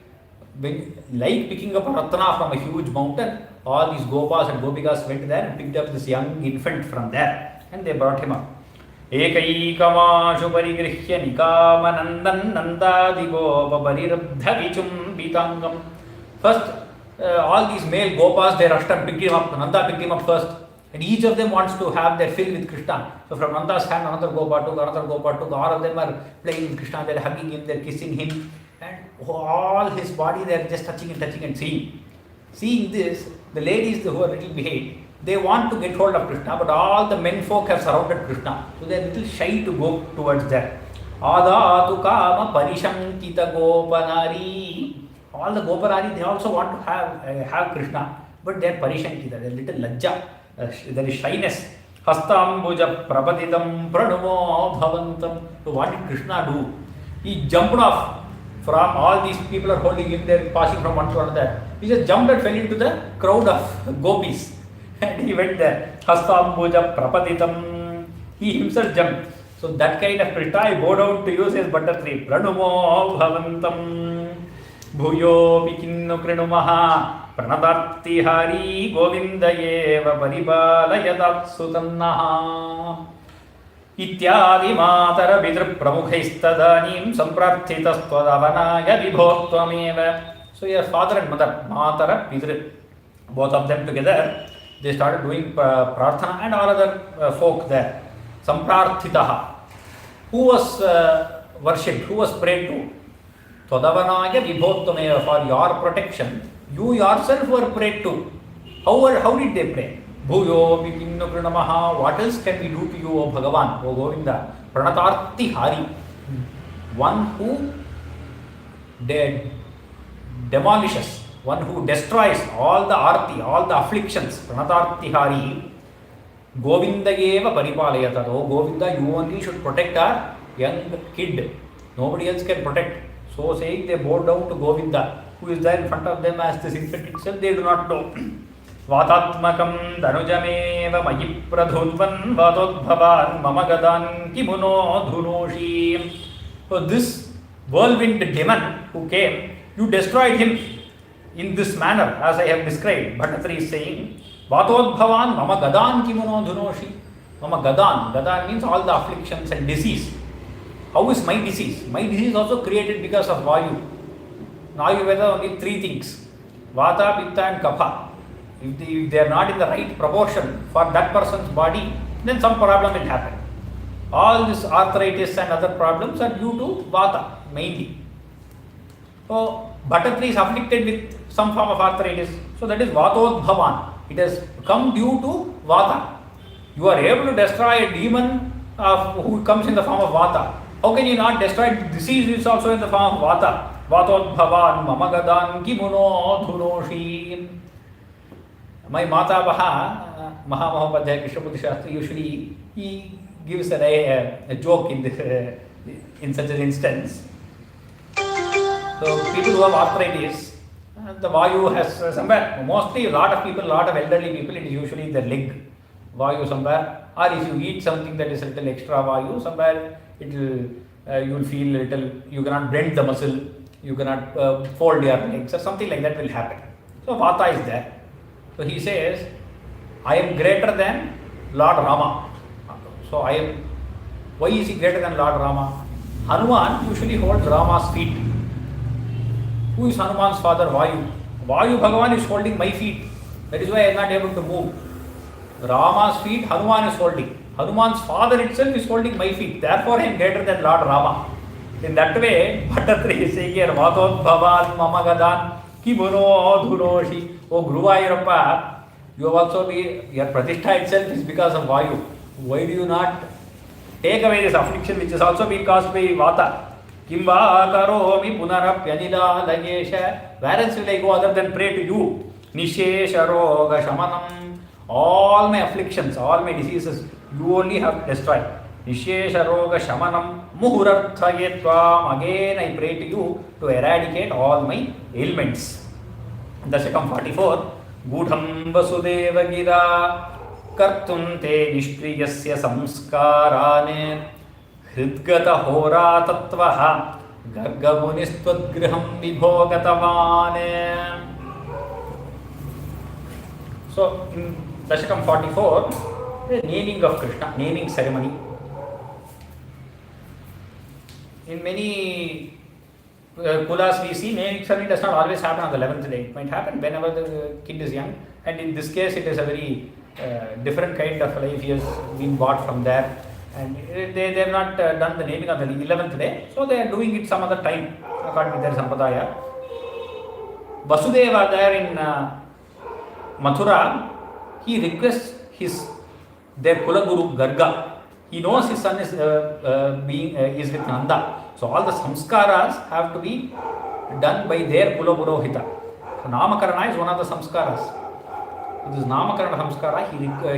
like picking up a ratna from a huge mountain, all these gopas and gopikas went there and picked up this young infant from there and they brought him up. Ekaikamashu parigrihya nikamanandan nandadi gopa parirabdha vichumbitangam. First, all these male gopas, they rushed and picked him up. Nanda picked him up first. And each of them wants to have their fill with Krishna. So from Nanda's hand, another gopa took, all of them are playing with Krishna, they're hugging him, they're kissing him. And all his body, they're just touching and seeing. Seeing this, the ladies who are little behind, they want to get hold of Krishna, but all the men folk have surrounded Krishna. So they're a little shy to go towards that. Adatu kama parishankita gopanari. All the gopanari, they also want to have Krishna, but they're parishankita, they're a little lajja. There is shyness. Hastambuja prapatitam pranumo bhavantam. So what did Krishna do? He jumped off from all these people are holding him, they are passing from one to another. He just jumped and fell into the crowd of gopis. And he went there. Hastambuja prapatitam. He himself jumped. So that kind of Krishna, I bow down to you, says Bhattacharya. Pranumo bhavantam. Bhuyo vikinnu krinumaha. Pranadarti hari govindayeva paripalayat sutannaha. Ityadi matara vidru pramukhistadanim samprarthitastvadavanaya vibhottvameva. So your father and mother, matara vidru. both of them together, they started doing prarthana, and all other folk there. Samprarthitaha. Who was worshipped? Who was prayed to? Tadavanaya vibhottameva, for your protection, you yourself were prayed to. How did they pray? Bhuyo vipinno pranamaha. What else can we do to you, O Bhagavan, O Govinda? Pranatarthi hari. One who demolishes, one who destroys all the arti, all the afflictions. Pranatarthi hari. Govinda eva paripalayata. Oh Govinda, you only should protect our young kid. Nobody else can protect. So saying, they bowed down to Govinda, who is there in front of them as this infant itself. They do not know. Vatatmakam danujameva mayi pradhutvan vatodbhavan mama gadan kimuno dhunoshi. So this whirlwind demon who came, you destroyed him in this manner as I have described. Bhattatri is saying, Vatodbhavan mama gadan kimuno dhunoshi. Mama gadan. Gadan means all the afflictions and disease. How is my disease? My disease is also created because of Vayu. Now you have only three things: Vata, Pitta and Kapha. If they are not in the right proportion for that person's body, then some problem will happen. All this arthritis and other problems are due to Vata mainly. So Bhattatri is afflicted with some form of arthritis. So that is Vatodbhavan. It has come due to Vata. You are able to destroy a demon who comes in the form of Vata. How can you not destroy disease which is also in the form of Vata? Vatodbhavan mamagadan kimuno dhunoshi. My Matabaha, Mahamahopadhyaya Krishnapati Shastri, usually he gives a joke in this, in such an instance. So people who have arthritis, the Vayu has somewhere, mostly a lot of elderly people, it is usually the leg, Vayu somewhere, or if you eat something that is a little extra Vayu, somewhere it will, you will feel a little, you cannot bend the muscle, you cannot fold your legs, or something like that will happen. So Vata is there. So he says, I am greater than Lord Rama. So why is he greater than Lord Rama? Hanuman usually holds Rama's feet. Who is Hanuman's father? Vayu. Vayu Bhagavan is holding my feet. That is why I am not able to move. Rama's feet Hanuman is holding. Hanuman's father itself is holding my feet. Therefore I am greater than Lord Rama. In that way, Bhattatri is saying here, Vatodbhavan mamagadan kimuno dhunoshi. Oh Guruvayurappa, you have also your Pratishtha itself is because of Vayu. Why do you not take away this affliction which is also being caused by Vata? Kimva karomi punarapyanila lagesha. Where else will I go other than pray to you? Nishesha roga shamanam. All my afflictions, all my diseases, you only have destroyed. Nishesha roga shamanam muhurarthayetvam. Again I pray to you to eradicate all my ailments. Dashakam 44. Gudham vasudeva gira kartum te nishtriyasya samskarane hridgata hora tattvaha gargamunistwadgriham vibhogatavane. So in Dashakam 44, the naming of Krishna, naming ceremony. In many Kulas we see naming ceremony does not always happen on the 11th day. It might happen whenever the kid is young, and in this case it is a very different kind of life. He has been bought from there, and they have not done the naming on the 11th day, so they are doing it some other time according to their sampradaya. Vasudeva there in Mathura, he requests their Kulaguru Garga. He knows his son is with Nanda. So all the samskaras have to be done by their Kula Purohita. So Namakarana is one of the samskaras. So this Namakarana samskara,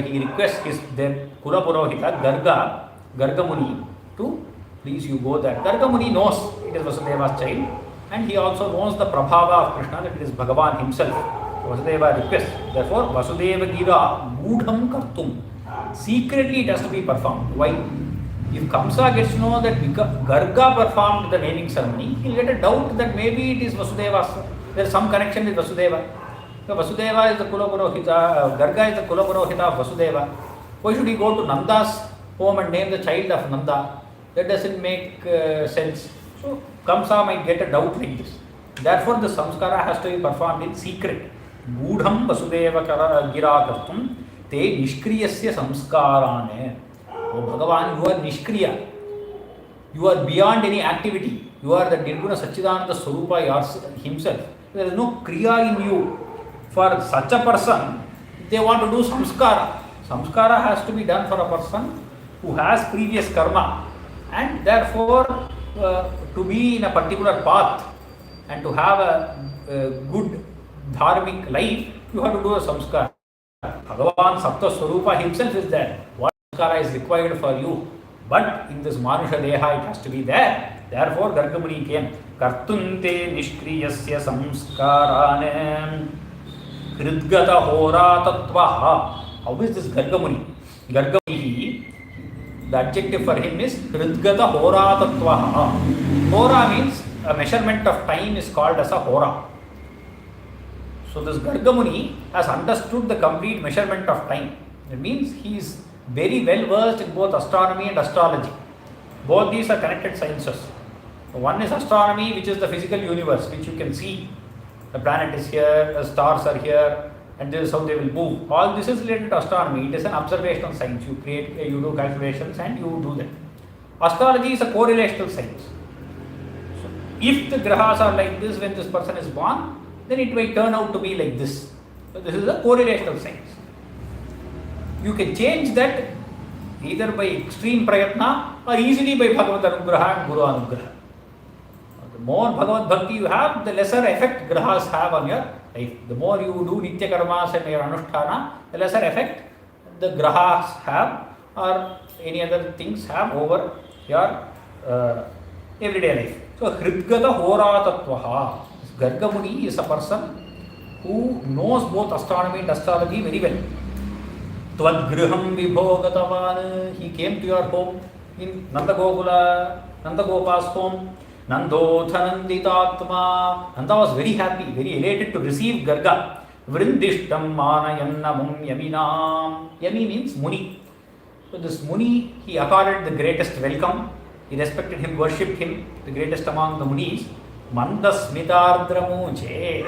he requests their Kula Purohita, Garga Muni, to please you go there. Garga Muni knows it is Vasudeva's child, and he also knows the Prabhava of Krishna, that it is Bhagavan himself. So Vasudeva requests. Therefore, Vasudeva Gira Gudham Kartum. Secretly it has to be performed. Why? If Kamsa gets to know that Garga performed the naming ceremony, he will get a doubt that maybe it is Vasudeva's. There is some connection with Vasudeva. So Vasudeva is the Kula Purohita, Garga is the Kula Purohita of Vasudeva. Why should he go to Nanda's home and name the child of Nanda? That doesn't make sense. So Kamsa might get a doubt like this. Therefore the samskara has to be performed in secret. गूढ़ं Vasudev गिरा कर्तुं ते निष्क्रियस्य संस्कारान्. Oh Bhagavan, you are nishkriya. You are beyond any activity. You are the Nirguna Satchidananda Swarupa himself. There is no kriya in you. For such a person, they want to do samskara. Samskara has to be done for a person who has previous karma, and therefore to be in a particular path and to have a good dharmic life, you have to do a samskara. Bhagavan Sapta Swarupa himself is there. What samskara is required for you? But in this Manusha Deha, it has to be there. Therefore, Gargamuni came. Kartunte nishkriyasya samskaranam hridgata hora tattvaha. How is this Gargamuni? Gargamuni, the adjective for him is hridgata hora tattvaha. Hora means a measurement of time is called as a hora. So this Gargamuni has understood the complete measurement of time. It means he is very well versed in both astronomy and astrology. Both these are connected sciences. One is astronomy, which is the physical universe, which you can see. The planet is here, the stars are here, and this is how they will move. All this is related to astronomy. It is an observational science. You do calculations and you do them. Astrology is a correlational science. So if the grahas are like this when this person is born, then it may turn out to be like this. So this is a correlational science. You can change that either by extreme prayatna or easily by Bhagavad Anugraha and Guru Anugraha. The more Bhagavad Bhakti you have, the lesser effect grahas have on your life. The more you do Nitya Karmas and your Anusthana, the lesser effect the grahas have or any other things have over your everyday life. So, Hridgata Hora Tattvaha. Gargamuni is a person who knows both astronomy and astrology very well. Twadgriham vibhogatavan. He came to your home in Nandagopa's home. Nandothananditatma. Nanda was very happy, very elated to receive Garga. Vrindishtam manayannamum yaminam. Yami means Muni. So this Muni, he accorded the greatest welcome. He respected him, worshipped him, the greatest among the Munis. Mandasmitardramuche.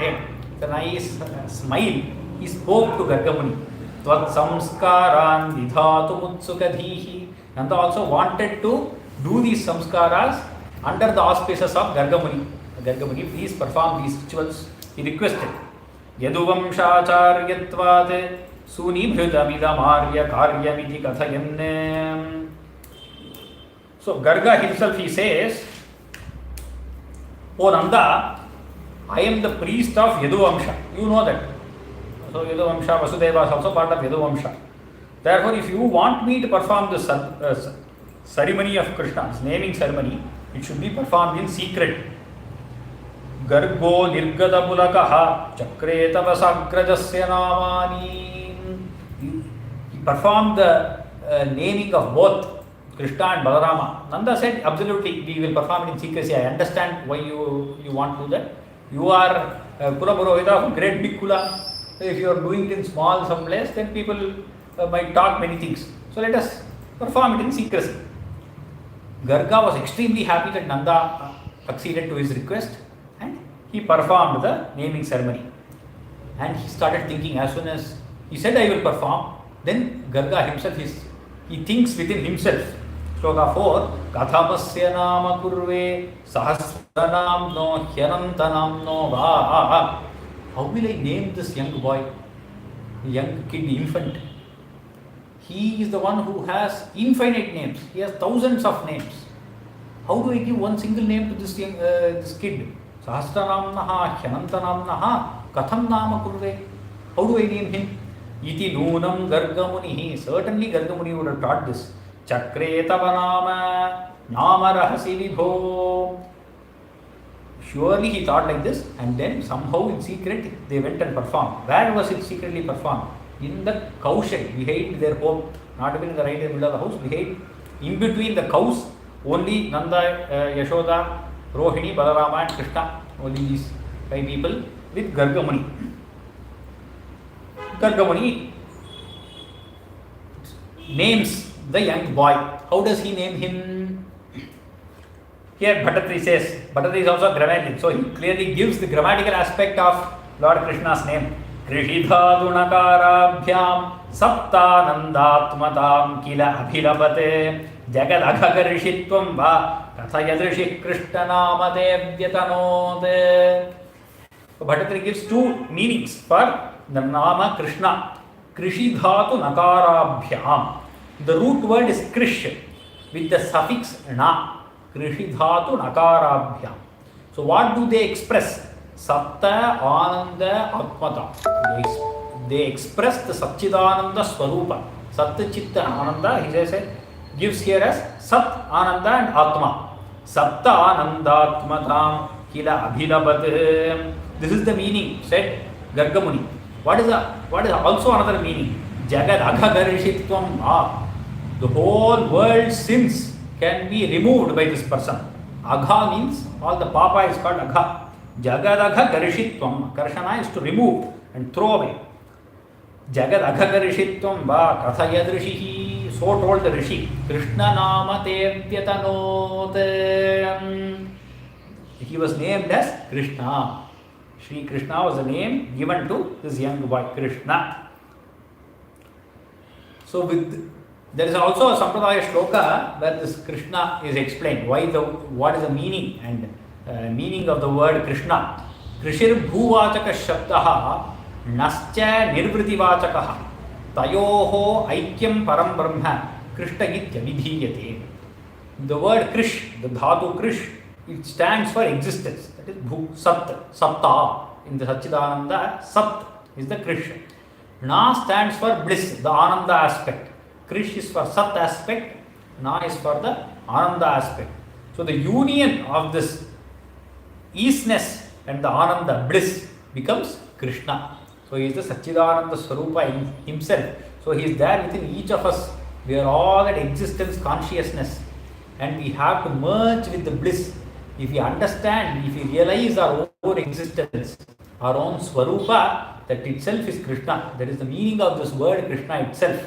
It's a nice smile. He spoke to Gargamuni. Tvat samskaran vidhatu mutsukadhihi. Nanda also wanted to do these samskaras under the auspices of Gargamuni. Gargamuni, please perform these rituals. He requested. Yaduvamshacharyatvat sunibhृतमिdamarya karyamiti kathayan. So Garga himself, he says, O Nanda, I am the priest of Yaduvamsha. You know that. So Yaduvamsha, Vasudeva is also part of Yaduvamsha. Therefore, if you want me to perform the ceremony of Krishna's naming ceremony, it should be performed in secret. Gargo nirgata bulakaha chakretava sagrajasya namani. He performed the naming of both Krishna and Balarama. Nanda said, absolutely, we will perform it in secrecy. I understand why you want to do that. You are Kula Purohita of great big Kula. If you are doing it in small some place, then people might talk many things. So let us perform it in secrecy. Garga was extremely happy that Nanda acceded to his request and he performed the naming ceremony. And he started thinking, as soon as he said, I will perform, then Garga himself, he thinks within himself. Shloka 4, Kathamasya nama kurve sahasranamno hyanantanamno va. How will I name this young boy, young kid, infant? He is the one who has infinite names. He has thousands of names. How do I give one single name to this kid? Sahasranamnaha hyanantanamnaha katham nama kurve. How do I name him? Iti noonam Gargamunihi. Certainly Gargamuni would have taught this. Chakretava nama rahasi vibho. Surely he thought like this, and then somehow in secret they went and performed. Where was it secretly performed? In the cow shed behind their home, not even in the right middle of the house, behind, in between the cows, only Nanda, Yashoda, Rohini, Balarama and Krishna, only these 5 people with Gargamuni. Gargamuni names the young boy. How does he name him? Here Bhattatri says, Bhattatri is also a grammarian, so he clearly gives the grammatical aspect of Lord Krishna's name. कृषिधातु नकाराभ्यां सप्तानन्दात्मतां किल अभिलभते जगदघकर्षित्वं वा कथयदृषिः कृष्णनामते व्यतनोत्. Bhattacharya gives two meanings for the nama Krishna. Krishidhatu nakarabhyam. The root word is krish with the suffix na. Krishidhatu nakarabhyam. So what do they express? Satta, Ananda, Atmata. They express the Satchidananda Swarupa. Sat, Chitta, Ananda, he says, gives here as Sat, Ananda and Atma. Satta, Ananda, Atmatam, Kila, Abhilabat. This is the meaning, said Gargamuni. What is also another meaning? Jagad Aghagarishitvam. The whole world's sins can be removed by this person. Agha means all the papa is called Agha. Jagadagha karishitvam. Karshana is to remove and throw away. Jagadagha karishitvam va kathayadrishihi. So told the Rishi. Krishna namate vyatanot. He was named as Krishna. Sri Krishna was a name given to this young boy, Krishna. So there is also a Sampradaya Shloka where this Krishna is explained. What is the meaning and meaning of the word Krishna. Krishir bhuvachaka shabdaha nascha nirvritivachakaha tayoho aikyam param brahma krishna itya vidhiyate. The word Krish, the dhatu Krish, it stands for existence. That is bhu, sat, satta. In the Satchidananda, sat is the Krish. Na stands for bliss, the Ananda aspect. Krish is for sat aspect, na is for the Ananda aspect. So the union of this easiness and the Ananda bliss becomes Krishna. So he is the Satchidananda Swarupa in himself. So he is there within each of us. We are all at existence consciousness and we have to merge with the bliss. If we understand, if we realize our own existence, our own Swarupa, that itself is Krishna. That is the meaning of this word Krishna itself.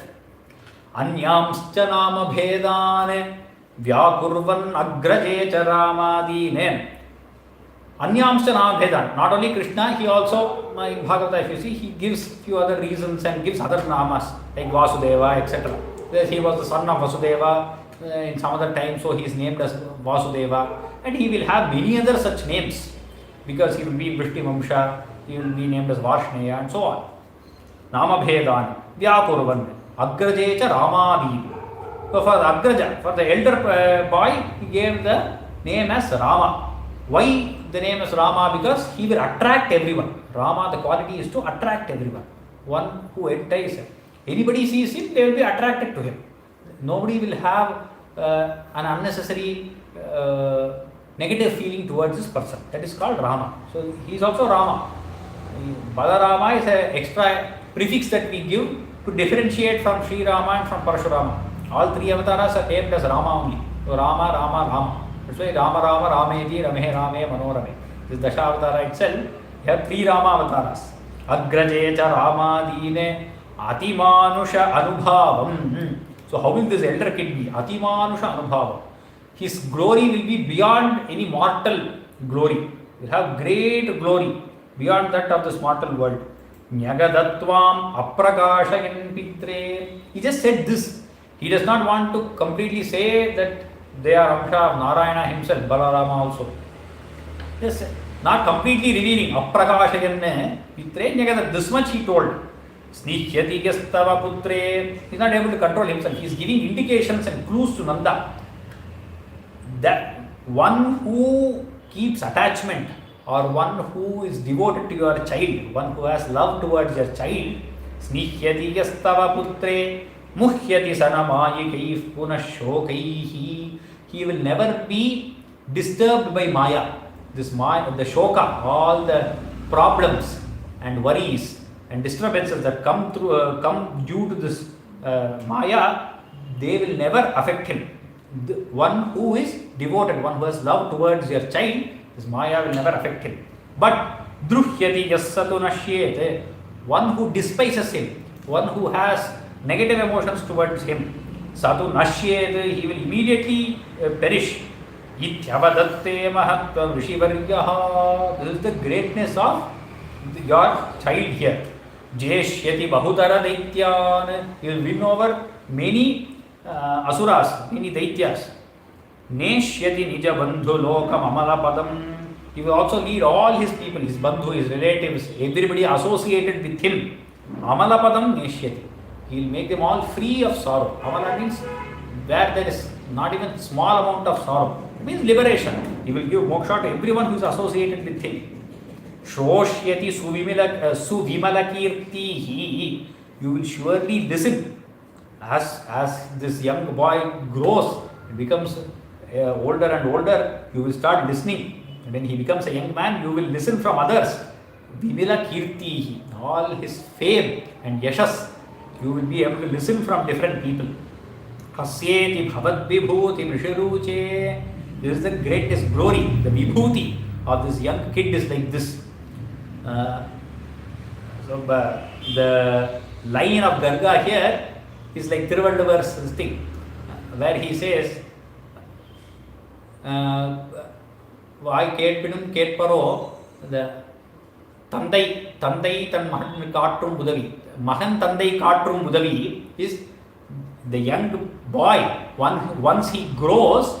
Anyamscha nama bhedane vyakurvan agraje cha ramadine. Anyamscha nama bhedan. Not only Krishna, he also, in Bhagavata, if you see, he gives few other reasons and gives other namas like Vasudeva, etc. He was the son of Vasudeva in some other time, so he is named as Vasudeva. And he will have many other such names because he will be Vrishti Vamsha, he will be named as Varshneya and so on. Nama Bhedan, Vyakurvan, Agrajecha Ramadi. So for the Agraja, for the elder boy, he gave the name as Rama. Why the name is Rama? Because he will attract everyone. Rama, the quality is to attract everyone. One who entices. Anybody sees him, they will be attracted to him. Nobody will have an unnecessary negative feeling towards this person. That is called Rama. So he is also Rama. Balarama is an extra prefix that we give to differentiate from Sri Rama and from Parashurama. All three avatars are named as Rama only. So Rama, Rama, Rama. That's why Rama, Rama, Rameti, Rame, Rame, Manorame. This Dashavatara itself, you have three Rama avatars. Agrajecha Rama Dine Atimanusha Anubhavam. So how will this elder kid be? Atimanusha Anubhavam. His glory will be beyond any mortal glory. He will have great glory beyond that of this mortal world. Nyagadatvam aprakashayan pitre. He just said this. He does not want to completely say that they are Amsha of Narayana himself, Balarama also. Yes, not completely revealing. Aprakashayan pitre nyagadat. This much he told. Snihyati yastava putre. He is not able to control himself. He is giving indications and clues to Nanda. That one who keeps attachment or one who is devoted to your child, one who has love towards your child, snihyati yastava putre muhyati sanamayikai punashokaihi. He will never be disturbed by Maya. This Maya, the shoka, all the problems and worries and disturbances that come due to this Maya, they will never affect him. The one who is devoted, one who has love towards your child, this Maya will never affect him. But druhyati yassatu nashyete, one who despises him, one who has negative emotions towards him, satu nashyete, he will immediately perish. Ityavadatte mahatva rishivaryaha. This is the greatness of your child here. Jeshyati bahutara daityan. He will win over many asuras, many daityas. Neshyati nija bandhu lokam amalapadam. He will also lead all his people, his bandhu, his relatives, everybody associated with him. Amalapadam neshyati. He will make them all free of sorrow. Amala means where there is not even small amount of sorrow. It means liberation. He will give moksha to everyone who is associated with him. Shroshyati suvimalakirtihi. You will surely listen. As this young boy grows, becomes older and older, you will start listening. And when he becomes a young man, you will listen from others. Vimalakirtihi. All his fame and yashas, you will be able to listen from different people. Hasyeti bhavad vibhuti mrishiruche. This is the greatest glory, the vibhuti of this young kid is like this. The line of Garga here is like Thiruvalluvar's thing, where he says, Vai Ketpinum Ketparo, the Tandai Tan Mahan Katrum Budavi. Mahan Tandai Katrum Budavi is the young boy. Once he grows,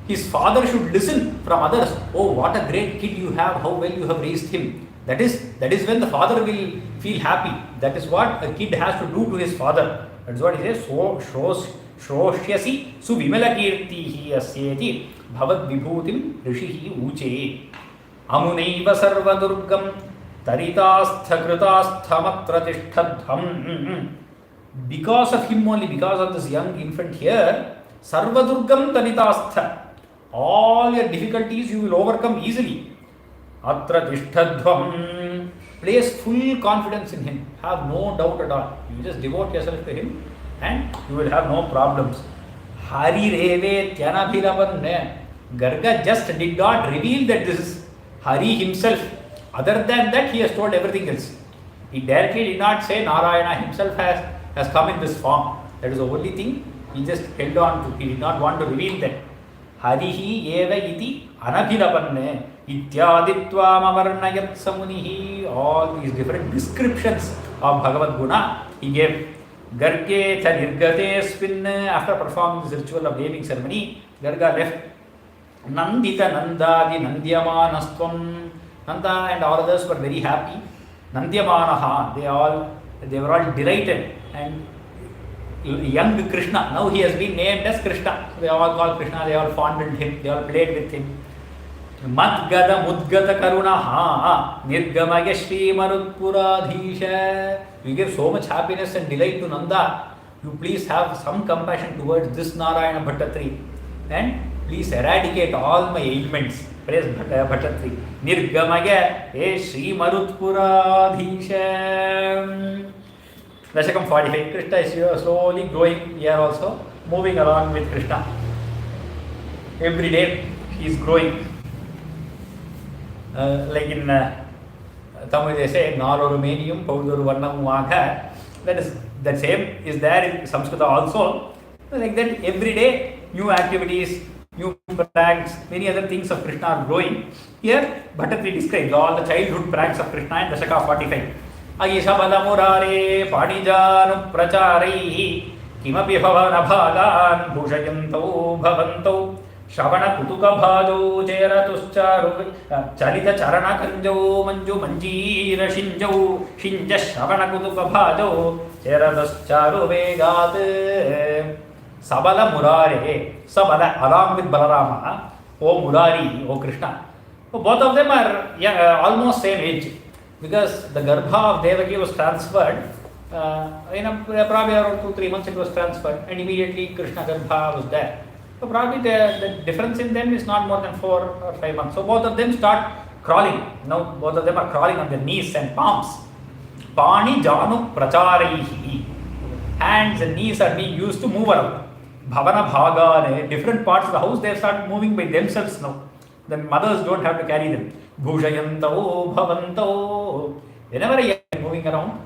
his father should listen from others. Oh, what a great kid you have, how well you have raised him. That is when the father will feel happy. That is what a kid has to do to his father. That is what he says. Shroshyasi suvimalakirtihi asyeti bhavad vibhutim rishihi uche. Amunaiva sarvadurgam taritasthakrutasthamatra tishtadham. Because of him only, because of this young infant here, sarvadurgam taritastha. All your difficulties you will overcome easily. Atra tishtadhvam. Place full confidence in him. Have no doubt at all. You just devote yourself to him and you will have no problems. Hari reve tyanabhiravan. Garga just did not reveal that this is Hari himself. Other than that, he has told everything else. He directly did not say Narayana himself has come in this form. That is the only thing he just held on to. He did not want to reveal that. Harihi eva iti anabhiravanne ityaditvam avarnayat samunihi. All these different descriptions of Bhagavad Guna he gave. Garge tha nirgate spin. After performing this ritual of naming ceremony, Garga left. Nandita nandadi nandyamanastvam. Nanda and all others were very happy. Nandyamanaha, they were all delighted. And young Krishna, now he has been named as Krishna. They all call Krishna, they all fondled him, they all played with him. Madgada mudgata karunaha nirgamaya shri marutpuradhisha. You give so much happiness and delight to Nanda. You please have some compassion towards this Narayana Bhattatri and please eradicate all my ailments. Praise Bhattatri. Nirgamaya shri marutpuradhisha. Dashakam 45. Krishna is slowly growing here also, moving along with Krishna. Every day he is growing. Like in Tamil they say, Naroru Medium, Paudaru Varnam Vaka. That same is there in Sanskrit also. Like that, every day new activities, new pranks, many other things of Krishna are growing. Here, Bhattatri describes all the childhood pranks of Krishna in Dashaka 45. Ayishabala murare padijanu pracharaihi kimapi bhavana bhagan bhushayanto bhavanto shavana kutuka bhajo cheratuscharu charita charana kanjo manju manjira shinjo shinja shavana kutuka bhajo cheratuscharu vegat. Sabala murare, Sabala along with Balarama, O Murari, O Krishna. Both of them are almost same age. Because the Garbha of Devaki was transferred, probably around 2-3 months it was transferred, and immediately Krishna Garbha was there. So probably the difference in them is not more than 4 or 5 months. So both of them start crawling. Now both of them are crawling on their knees and palms. Pani janu pracharaihi. Hands and knees are being used to move around. Bhavana bhagane, different parts of the house, they have started moving by themselves now. The mothers don't have to carry them. Bhushayanto bhavanto. Whenever you are moving around,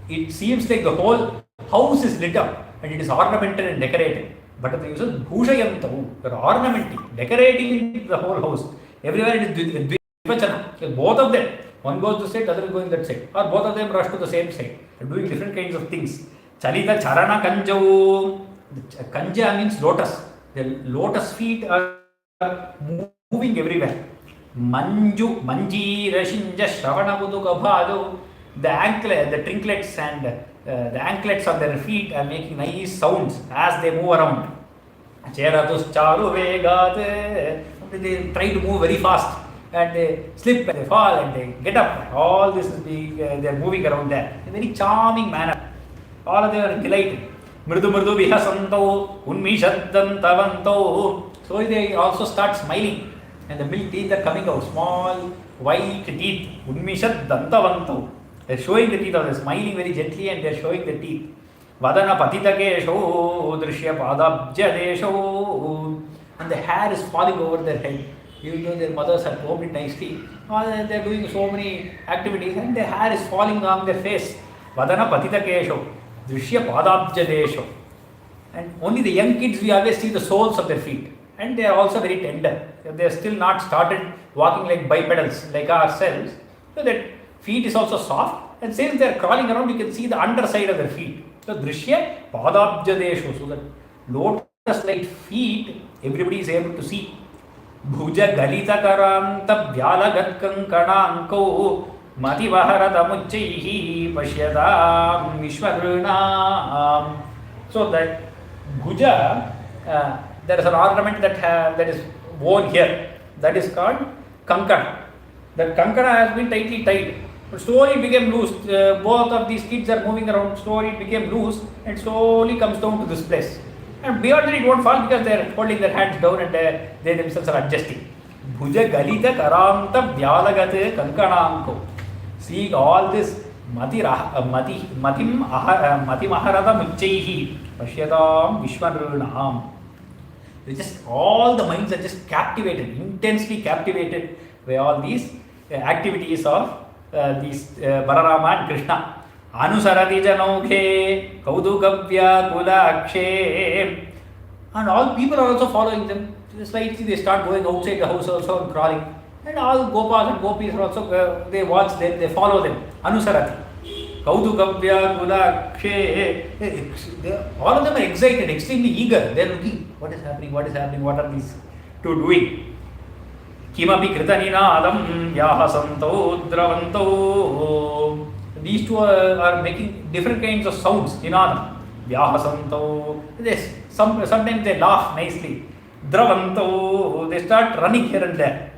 it seems like the whole house is lit up and it is ornamented and decorated. But the use of bhushayanto, you are ornamenting, decorating the whole house. Everywhere it is dvipachana. Both of them, One goes this side, the other is going that side. Or both of them rush to the same side. They're doing different kinds of things. Chalita charana kanjau. Kanja means lotus. The lotus feet are moving everywhere. Manju, manji, rashinja, shravana buduka bhadu. The trinklets and the anklets on their feet are making nice sounds as they move around. Cheratus charu vegat. They try to move very fast and they slip and they fall and they get up. All this is they are moving around there in a very charming manner. All of them are delighted. Mridu mridu vihasanto unmishaddantavanto. So they also start smiling and the milk teeth are coming out. Small white teeth. Unmishaddantavanto. They are showing the teeth. They are smiling very gently and they are showing the teeth. Vadana patitakesho drishya padabjadesho. And the hair is falling over their head. Even though their mothers have combed it nicely, they are doing so many activities and their hair is falling on their face. Vadana patitakesho drishya padabjadesho. And only the young kids, we always see the soles of their feet. And they are also very tender. They are still not started walking like bipedals like ourselves. So that feet is also soft. And since they are crawling around, you can see the underside of their feet. So drishya padabjadesho. So that lotus-like feet, everybody is able to see. Bhuja galita karanta vyalagat kankananko mati vaharata muchaihi pashyadam vishwarunam. So that bhuja, there is an ornament that is worn here. That is called kankana. That kankana has been tightly tied. But slowly it became loose. Both of these kids are moving around. Slowly it became loose and slowly comes down to this place. And beyond that it won't fall because they are holding their hands down and they themselves are adjusting. Bhuja galita karanta vyalagat kankananko. Seeing all this mati maharata muchaihi pashyadam vishwarunam. Just all the minds are just captivated, intensely captivated by all these activities of these Balarama and Krishna. Anusarati janokhe kaudukavya kulakshe. And all people are also following them. Slightly they start going outside the house also and crawling. And all Gopas and Gopis are also, they watch them, they follow them. Anusarati. Kaudukavya kulakshe. All of them are excited, extremely eager. They are looking, what is happening, what are these two doing? Kimapi kritaninadam yahasanto dravanto. These two are making different kinds of sounds. Ninadam, vyahasanto. Sometimes they laugh nicely. Dravanto, they start running here and there.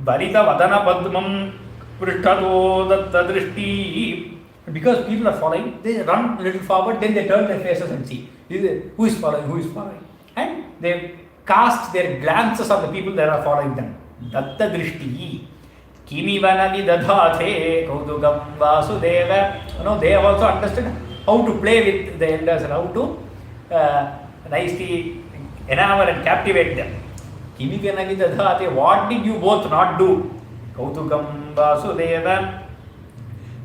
Barita vadana padmam prishthato datta drishti. Because people are following, they run a little forward, then they turn their faces and see who is following. And they cast their glances on the people that are following them. Datta drishti. Kimi vanavi dadhate kaudugam vasudeva. They have also understood how to play with the elders and how to nicely enamor and captivate them. Kimi vanavi dadhate. What did you both not do? Kaudugam vasudeva.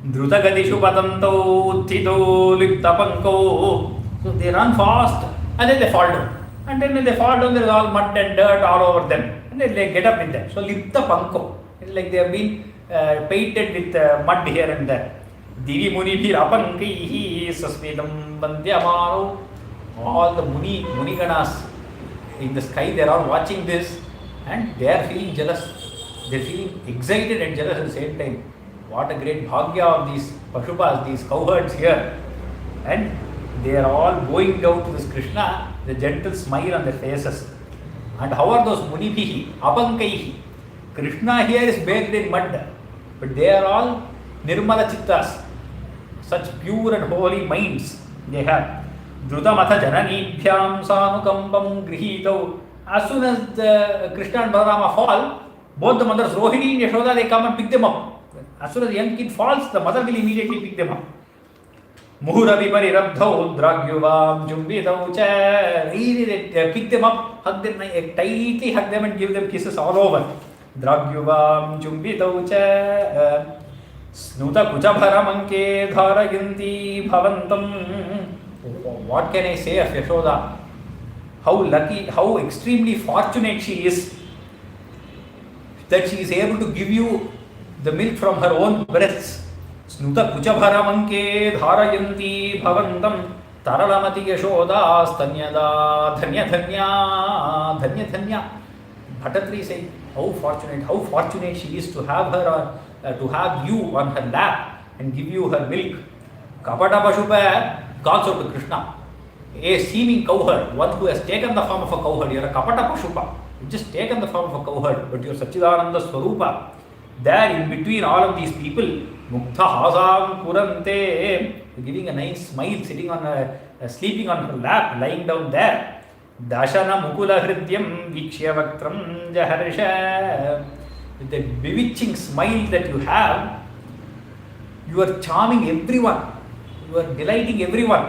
Drutagadishu patanto uttito liktapanko. So they run fast and then they fall down. And then when they fall down, there is all mud and dirt all over them. And then they get up with them. So liktapanko. It's like they have been painted with mud here and there. Divi munibhir apankaihi sasmedam bandyamaro. All the Muniganas in the sky, they are all watching this and they are feeling jealous. They are feeling excited and jealous at the same time. What a great bhagya of these Pashupas, these cowherds here. And they are all going down to this Krishna, the gentle smile on their faces. And how are those Munibhihi, Apankaihi? Krishna here is bathed in mud, but they are all Nirmala Chittas, such pure and holy minds they have. Drutamatha jananibhyam sanukambam grihito. As soon as Krishna and Balarama fall, both the mothers Rohini and Yashoda, they come and pick them up. As soon as the young kid falls, the mother will immediately pick them up. Muhuravi parirabdhau dragyuvam jumbidau cha. Really, they pick them up, hug them, tightly hug them and give them kisses all over. Dragyuvam jumbidau cha. Snuta kuchabharamanke dharayanti bhavantam. What can I say of Yashoda? How lucky, how extremely fortunate she is that she is able to give you the milk from her own breasts. Snuta kuchabharamanke dharayanti bhavantam taralamati yashoda stanyada dhanya dhanya dhanya dhanya. Bhattatri saying, how fortunate she is to have her, to have you on her lap and give you her milk. Kapata Pashupa calls out to Krishna, a seeming cowherd, one who has taken the form of a cowherd. You are a Kapata Pashupa. You just taken the form of a cowherd, but you are Sachidananda Swarupa. There in between all of these people, Mukta Hasam Kurante, giving a nice smile, sitting on sleeping on her lap, lying down there. Dashana Mukula Hridyam Vikshya Jaharisha. With the bewitching smile that you have, you are charming everyone. You are delighting everyone.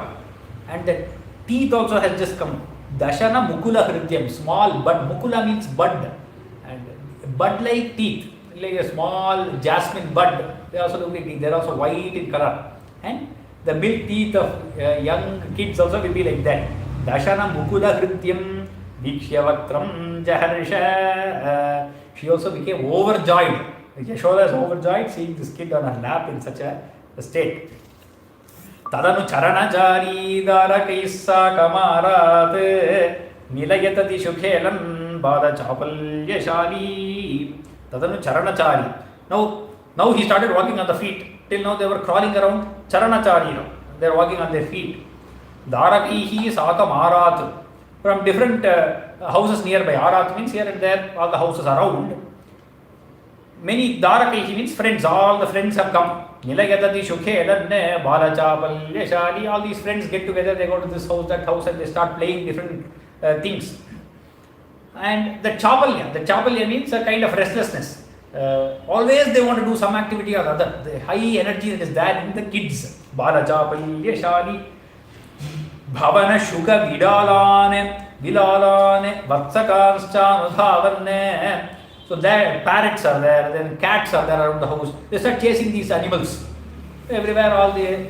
And the teeth also has just come. Dashana Mukula Hridyam, small bud. Mukula means bud. And bud-like teeth, like a small jasmine bud. They also look like they are also white in color. And the milk teeth of young kids also will be like that. Dashana Mukula Hridyam Vikshya Jaharisha. She also became overjoyed. Yashoda is overjoyed seeing this kid on her lap in such a state. Tadanu charanachari darakaisa kamarat nilayatati shukhelam bada chapalyashali. Tadanu charanachari. Now he started walking on the feet. Till now they were crawling around. Charanachari. They are walking on their feet. Darakaihi sakamarat. From different houses nearby. Arat means here and there, all the houses around. Many Darakaihi means friends. All the friends have come. Nilayatati shukhelanne balachapalyashali. All these friends get together, they go to this house, that house, and they start playing different things. And the chapalya means a kind of restlessness. Always they want to do some activity or other. The high energy that is there in the kids. Balachapalyashali. Bhavana Shuka Vilalane Vatsakams Chanudhavane. So there parrots are there, then cats are there around the house. They start chasing these animals. Everywhere all the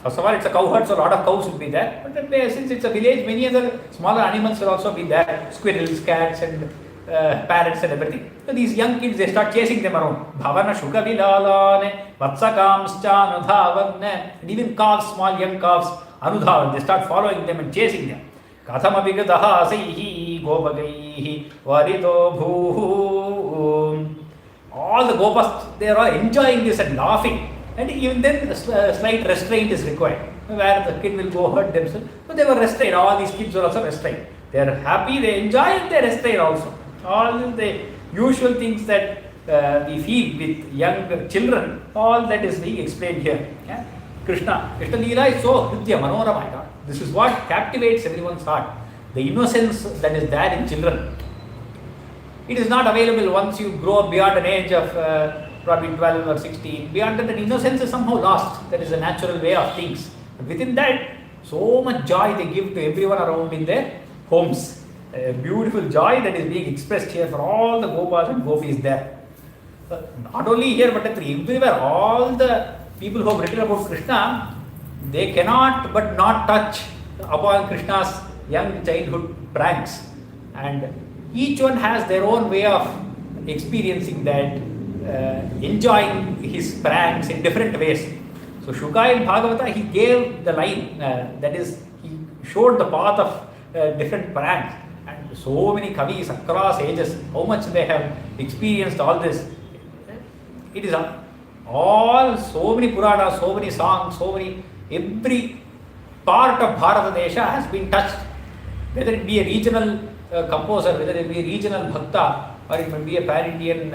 first of all it's a cowherd, so a lot of cows will be there. But since it's a village, many other smaller animals will also be there. Squirrels, cats and parrots and everything. So these young kids, they start chasing them around. Bhavana Shuka Vilalane Vatsakams Chanudhavane. And even calves, small young calves, Anudhavan, they start following them and chasing them. Kathamabhigadaha asaihi gopagaihi varito bhuhu. All the gopas, they are all enjoying this and laughing. And even then, a slight restraint is required, where the kid will go hurt themselves. So they were restrained. All these kids were also restrained. They are happy, they enjoy, and they restrain also. All the usual things that we feel with young children, all that is being explained here. Yeah? Krishna Leela is so Hridya Manorama. This is what captivates everyone's heart. The innocence that is there in children. It is not available once you grow up beyond an age of probably 12 or 16. Beyond that, innocence is somehow lost. That is a natural way of things. But within that, so much joy they give to everyone around in their homes. A beautiful joy that is being expressed here for all the gopas and gopis there. Not only here, but everywhere, all the people who have written about Krishna, they cannot but not touch upon Krishna's young childhood pranks. And each one has their own way of experiencing that, enjoying his pranks in different ways. So Shuka in Bhagavata, he gave the line, that is, he showed the path of different pranks. And so many kavis across ages, how much they have experienced all this. It is all, so many Puranas, so many songs, every part of Bharata Desha has been touched. Whether it be a regional composer, whether it be a regional bhakta, or it may be a pan-Indian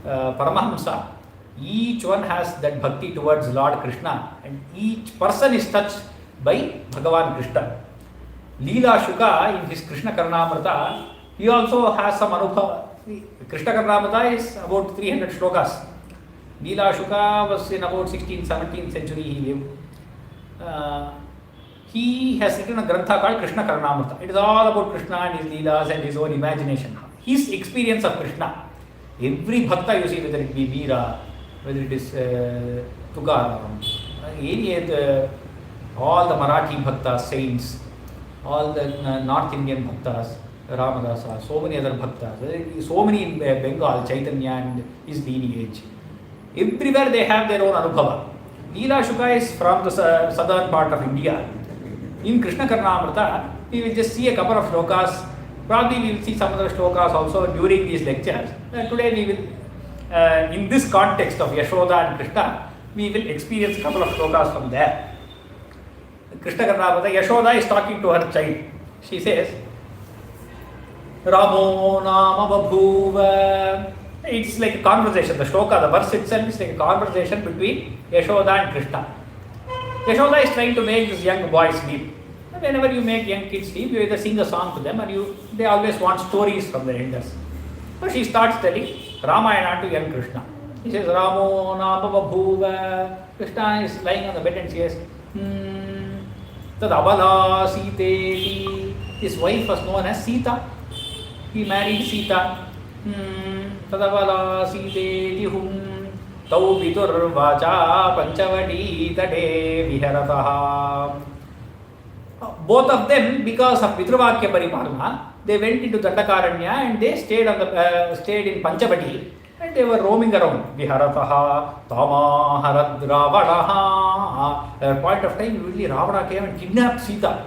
Paramahamsa, each one has that bhakti towards Lord Krishna, and each person is touched by Bhagavan Krishna. Leela Shuka in his Krishna Karnamrita, he also has some anubhava. Krishna Karnamrita is about 300 shlokas. Leela Shuka was in about 16th, 17th century he lived. He has written a grantha called Krishna Karnamrita. It is all about Krishna and his leelas and his own imagination. His experience of Krishna. Every bhakta you see, whether it be Meera, whether it is Tukaram, all the Marathi bhaktas, saints, all the North Indian bhaktas, Ramadasa, so many other bhaktas, so many in Bengal, Chaitanya and his lineage. Everywhere they have their own anubhava. Leela Shuka is from the southern part of India. In Krishna Karnamrita, we will just see a couple of shlokas. Probably we will see some other shlokas also during these lectures. Today we will, in this context of Yashoda and Krishna, we will experience a couple of shlokas from there. Krishna Karnamrita, Yashoda is talking to her child. She says, Ramo Nama Babhuva. It's like a conversation. The shloka, the verse itself is like a conversation between Yashoda and Krishna. Yashoda is trying to make this young boy sleep. Whenever you make young kids sleep, you either sing a song to them or they always want stories from their elders. So she starts telling Ramayana to young Krishna. He says, Ramo Nama Babhuva. Krishna is lying on the bed and she says, Tad Abala Siteti. His wife was known as Sita. He married Sita. Tadabala Siteti hum tau vitur vacha panchavati tade viharataha. Both of them, because of Pitruvakya Paripalana, they went into Dandakaranya and they stayed in Panchavati and they were roaming around. Viharataha tamaharad ravanaha. At a point of time, usually Ravana came and kidnapped Sita.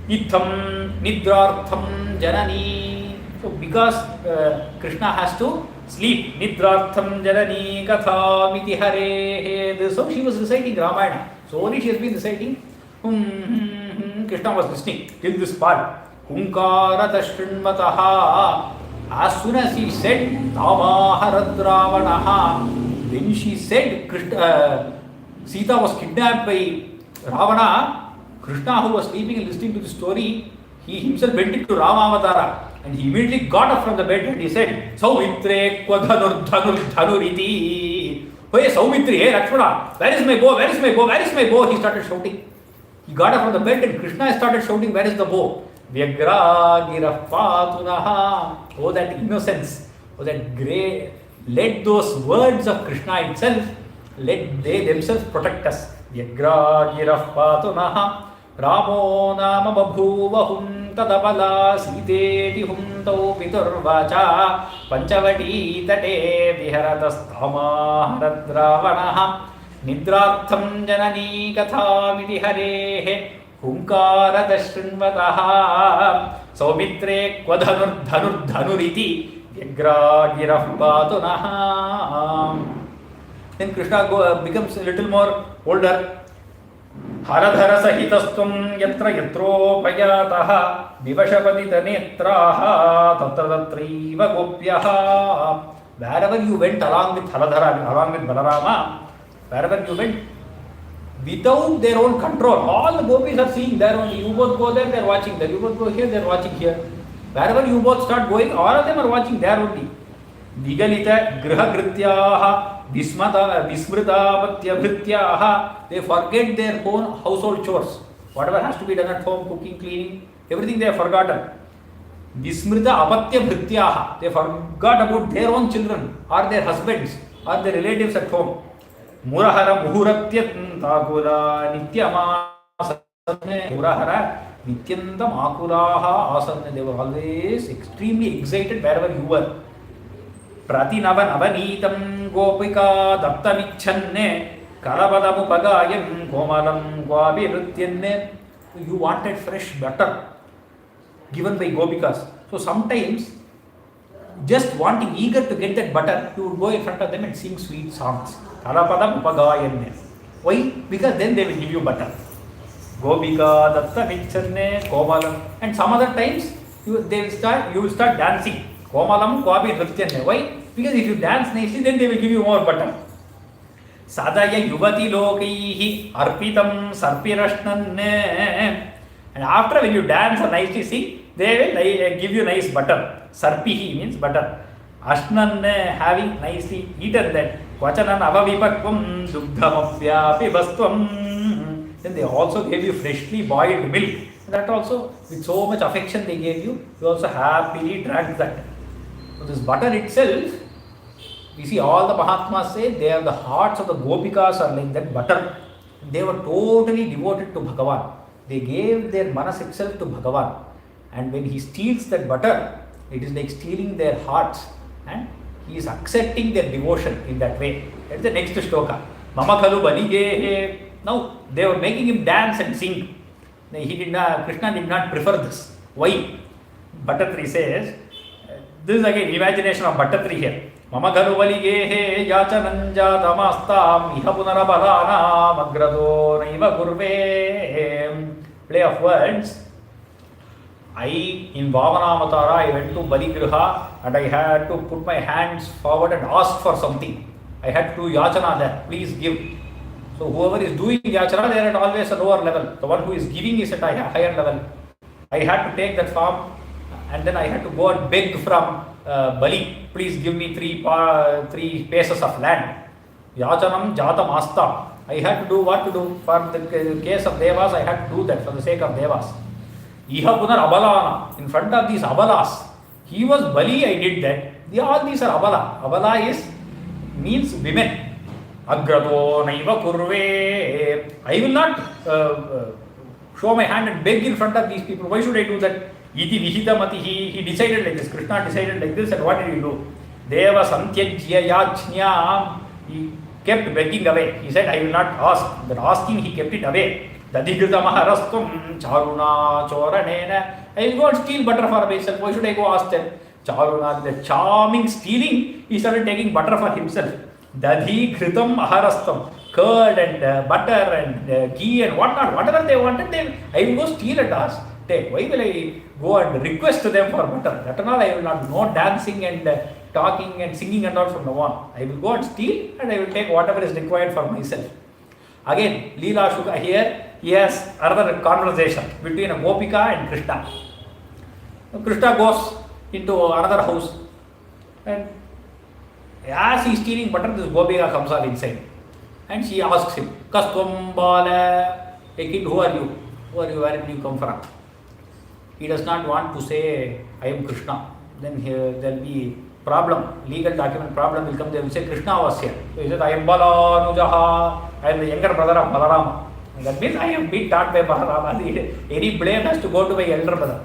Itham nidrartham janani. So because Krishna has to sleep, nidrartham janani kathamiti hare. So she was reciting Ramayana. So only she has been reciting. Krishna was listening till this part. Hunkarata shrinvataha. As soon as he said Tamaharadravanaha, when she said Sita was kidnapped by Ravana, Krishna, who was sleeping and listening to the story, he himself went into Ramavatara and he immediately got up from the bed and he said, Saumitre kwadhanuriti. Hey Saumitri, hey Lakshmana, where is my bow? Where is my bow? Where is my bow? He started shouting. He got up from the bed and Krishna started shouting, where is the bow? Vyagra girah patunaha. Oh, that innocence, oh, that grey. Let those words of Krishna itself, let they themselves protect us. Vyagra girah patunaha. Ramo nama babhuvahum tadapala siteti hum tau piturvacha panchavati tate viharatastama haradravanaha. Nidrartham janani kathamiti harehe hunkarata shrinvataha saumitre kwadhanurdhanuriti vyagra girah patunaha. Then Krishna becomes a little more older. Haradhara sahitastvam yatra yatropayataha vivashapatita netraha tatra tatraiva gopyaha. Wherever you went along with Haradhara, along with Balarama, wherever you went, without their own control, all the gopis are seeing there only. You both go there, they are watching there. You both go here, they are watching here. Wherever you both start going, all of them are watching there only. Vigalita grihagrityaha vismrita-patya-bhrityaha. They forget their own household chores. Whatever has to be done at home, cooking, cleaning, everything they have forgotten. Vismrita-apatya-bhrityaha. They forgot about their own children or their husbands or their relatives at home. Murahara muhuratyatantakula nityamasanne. Murahara nityantamakulaha asanne. They were always extremely excited wherever you were. Pratinavan avanitam gopika dattamichhanne karabadamupagayam komalam gvavirutyanne. You wanted fresh butter given by gopikas. So sometimes, just wanting, eager to get that butter, you would go in front of them and sing sweet songs. Karapadamupagayanne. Why? Because then they will give you butter. Gopika dattamichhanne komalam. And some other times, you will start dancing. Komalam Kwabi Nrityanne. Why? Because if you dance nicely, then they will give you more butter. Sadaya Yuvati Lokaihi Arpitam Sarpirashnanne. And after, when you dance or nicely sing, they will give you nice butter. Sarpihi means butter. Ashnanne, having nicely eaten that. Vachanan avavipakvam dugdhamapyapi bastvam. Then they also gave you freshly boiled milk. That also, with so much affection they gave you, you also happily drank that. So this butter itself, we see all the Mahatmas say they are the hearts of the Gopikas are like that butter. They were totally devoted to Bhagavan. They gave their manas itself to Bhagavan. And when he steals that butter, it is like stealing their hearts, and he is accepting their devotion in that way. That's the next shloka. Mama khalu baligehe. Now they were making him dance and sing. Krishna did not prefer this. Why? Bhattatri says, this is again imagination of Bhattatri here. Mama khalu baligehe yachananjatamastam iha punarabalanam agrado naiva gurve. Play of words. In Vamanavatara, I went to Baligriha and I had to put my hands forward and ask for something. I had to do yachana there, please give. So whoever is doing yachana, they are at always a lower level. The one who is giving is at a higher level. I had to take that form and then I had to go and beg from Bali, please give me three paces of land. Yachanam jatam asta. I had to do what to do. For the case of Devas, I had to do that for the sake of Devas. Iha punar abalana. In front of these abalas. He was Bali, I did that. All these are abala. Abala means women. Agrado naiva kurve. I will not show my hand and beg in front of these people. Why should I do that? Iti vihita matihi. He decided like this. Krishna decided like this. And what did he do? Deva santyajya yachnyam. He kept begging away. He said, I will not ask. But asking, he kept it away. Dadhikrita charuna choranena. I will go and steal butter for myself. Why should I go ask them? Charuna, the charming stealing, he started taking butter for himself. Dadhikritam aharastam. Curd and butter and ghee and whatnot. Whatever they wanted, I will go steal and ask. Take. Why will I go and request to them for butter? That and all I will not. No dancing and talking and singing and all from now on. I will go and steal and I will take whatever is required for myself. Again, Leela Shuka here, he has another conversation between a Gopika and Krishna. Krishna goes into another house and as he is stealing butter, this Gopika comes all inside and she asks him, Kastvam Bala, hey kid, who are you? Who are you? Where did you come from? He does not want to say, I am Krishna. Then there will be problem, legal document problem will come. They will say Krishna was here. So he said, I am Balanujaha. I am the younger brother of Balarama. And that means I am being taught by Balarama. Any blame has to go to my elder brother.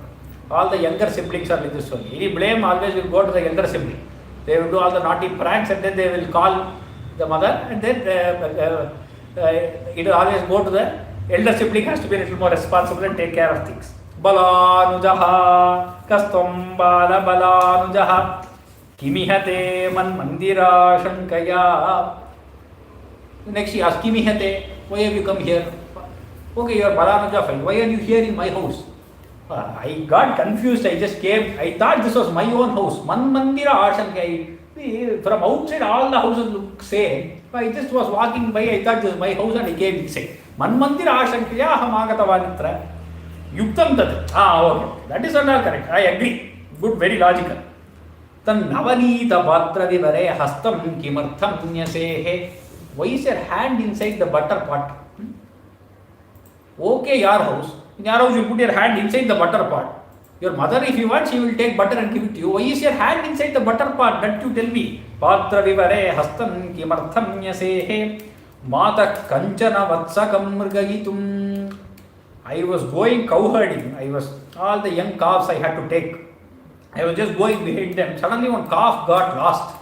All the younger siblings are like this one. Any blame always will go to the elder sibling. They will do all the naughty pranks and then they will call the mother and then it will always go to the elder sibling has to be a little more responsible and take care of things. Balanujaha, Kastvam Bala Balanujaha, Kimihate Man Mandira Shankaya. Next she asks, Kimihate, why have you come here? Okay, you are Balanuja, fine. Why are you here in my house? I got confused. I just came. I thought this was my own house. Man Mandira Shankaya. From outside, all the houses look same. I just was walking by. I thought this was my house and I came inside. Man Mandira Shankaya Hamagatavanitra. Yuktam tat. Okay. That is not correct. I agree. Good, very logical. Tan navanita patra vivare hastam kimartham nyasehe. Why is your hand inside the butter pot? Okay, your house. In your house, you put your hand inside the butter pot. Your mother, if you want, she will take butter and give it to you. Why is your hand inside the butter pot? That you tell me. Patra vivare hastam kimartham nyasehe. Mata kanchana vatsakam mrgagitum. I was going cow herding. All the young calves I had to take. I was just going behind them. Suddenly one calf got lost.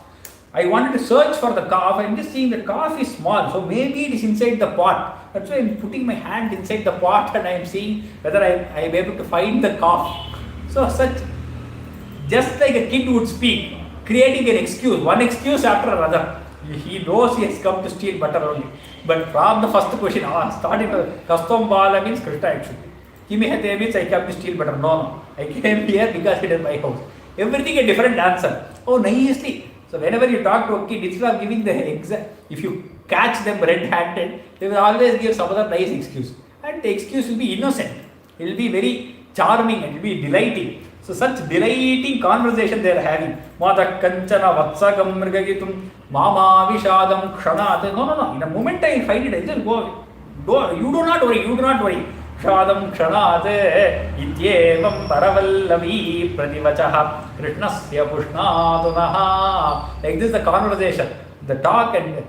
I wanted to search for the calf. I'm just seeing the calf is small. So maybe it is inside the pot. That's why I'm putting my hand inside the pot and I'm seeing whether I am able to find the calf. So just like a kid would speak, creating an excuse, one excuse after another. He knows he has come to steal butter only. But from the first question, starting with Kastvam Bala means Krishna actually. Kimihate means I came to steal butter. No. I came here because it is my house. Everything a different answer. Oh, nicely. So whenever you talk to a kid, instead of giving the exact, if you catch them red-handed, they will always give some other nice excuse. And the excuse will be innocent. It will be very charming. It will be delighting. So such delighting conversation they are having. Mata kanchana vatsakam mrgagitum mama vishadam kshanat. No. In a moment I find it, I just go. You do not worry. Shadam kshanat ityevam paravallavi prativachaha krishnasya pushnatunaha. Like this is the conversation, the talk and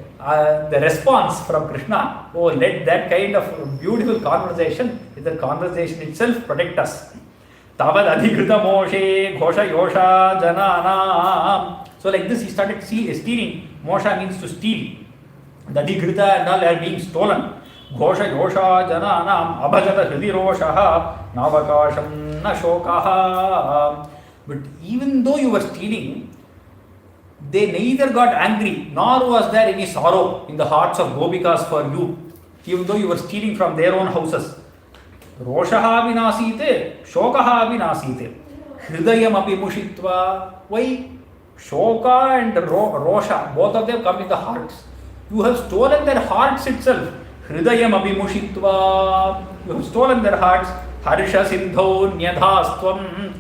the response from Krishna. Oh, let that kind of beautiful conversation, the conversation itself protect us. Tavad adhikrita moshe ghosha yosha jananam. So like this he started stealing. Mosha means to steal. The adhikrita and all are being stolen. Ghosha yosha jananam abhajata hridiroshaha navakasham na shokaha. But even though you were stealing, they neither got angry nor was there any sorrow in the hearts of gopikas for you, even though you were stealing from their own houses. Roshaha vinasite, shokaha vinasite, hridayam api mushitva. Why? Shoka and Rosha, both of them come in the hearts. You have stolen their hearts itself. Hridayam api mushitva. You have stolen their hearts. Harsha sindho nyadhastvam.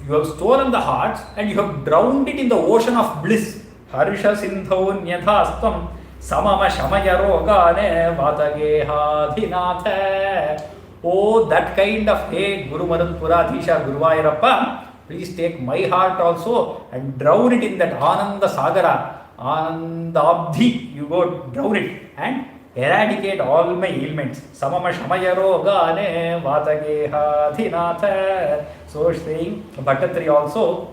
You have stolen the hearts and you have drowned it in the ocean of bliss. Harsha sindho nyadhastvam. Samama shamaya rogane vatageha dhinatha. Oh, that kind of, hey, Guru Madanpuradhisha Guruvayurappa, please take my heart also and drown it in that Ananda Sagara, Ananda Abdhi. You go drown it and eradicate all my ailments. Samama shamaya rogane vatageha dhinatha. So saying, Bhattatri also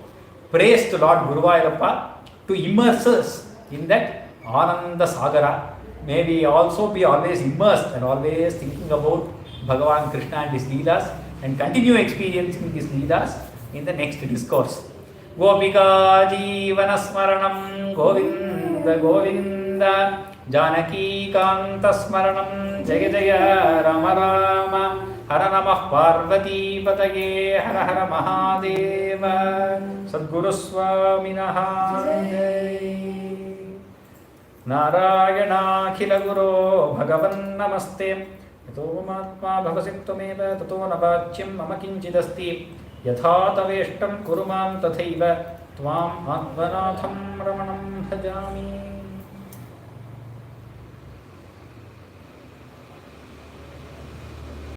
prays to Lord Guruvayurappa to immerse us in that Ananda Sagara. May we also be always immersed and always thinking about Bhagavan Krishna and his Leelas and continue experiencing his Leelas in the next discourse. Gopika Jeevana Smaranam Govinda Govinda Janaki Kanta Smaranam Jaya Jaya Rama Rama Hara Namah Parvati Patage Hara Hara Mahadeva Sadguru Swaminaha Narayana Khila Guru Bhagavan Namaste Yato Matma Bhavasi Tvameva Tato Nabachyam Mama Kinchidasti Yatha Taveshtam Kurumam Tathaiva Tvam Atmanatham Ramanam Bhajami.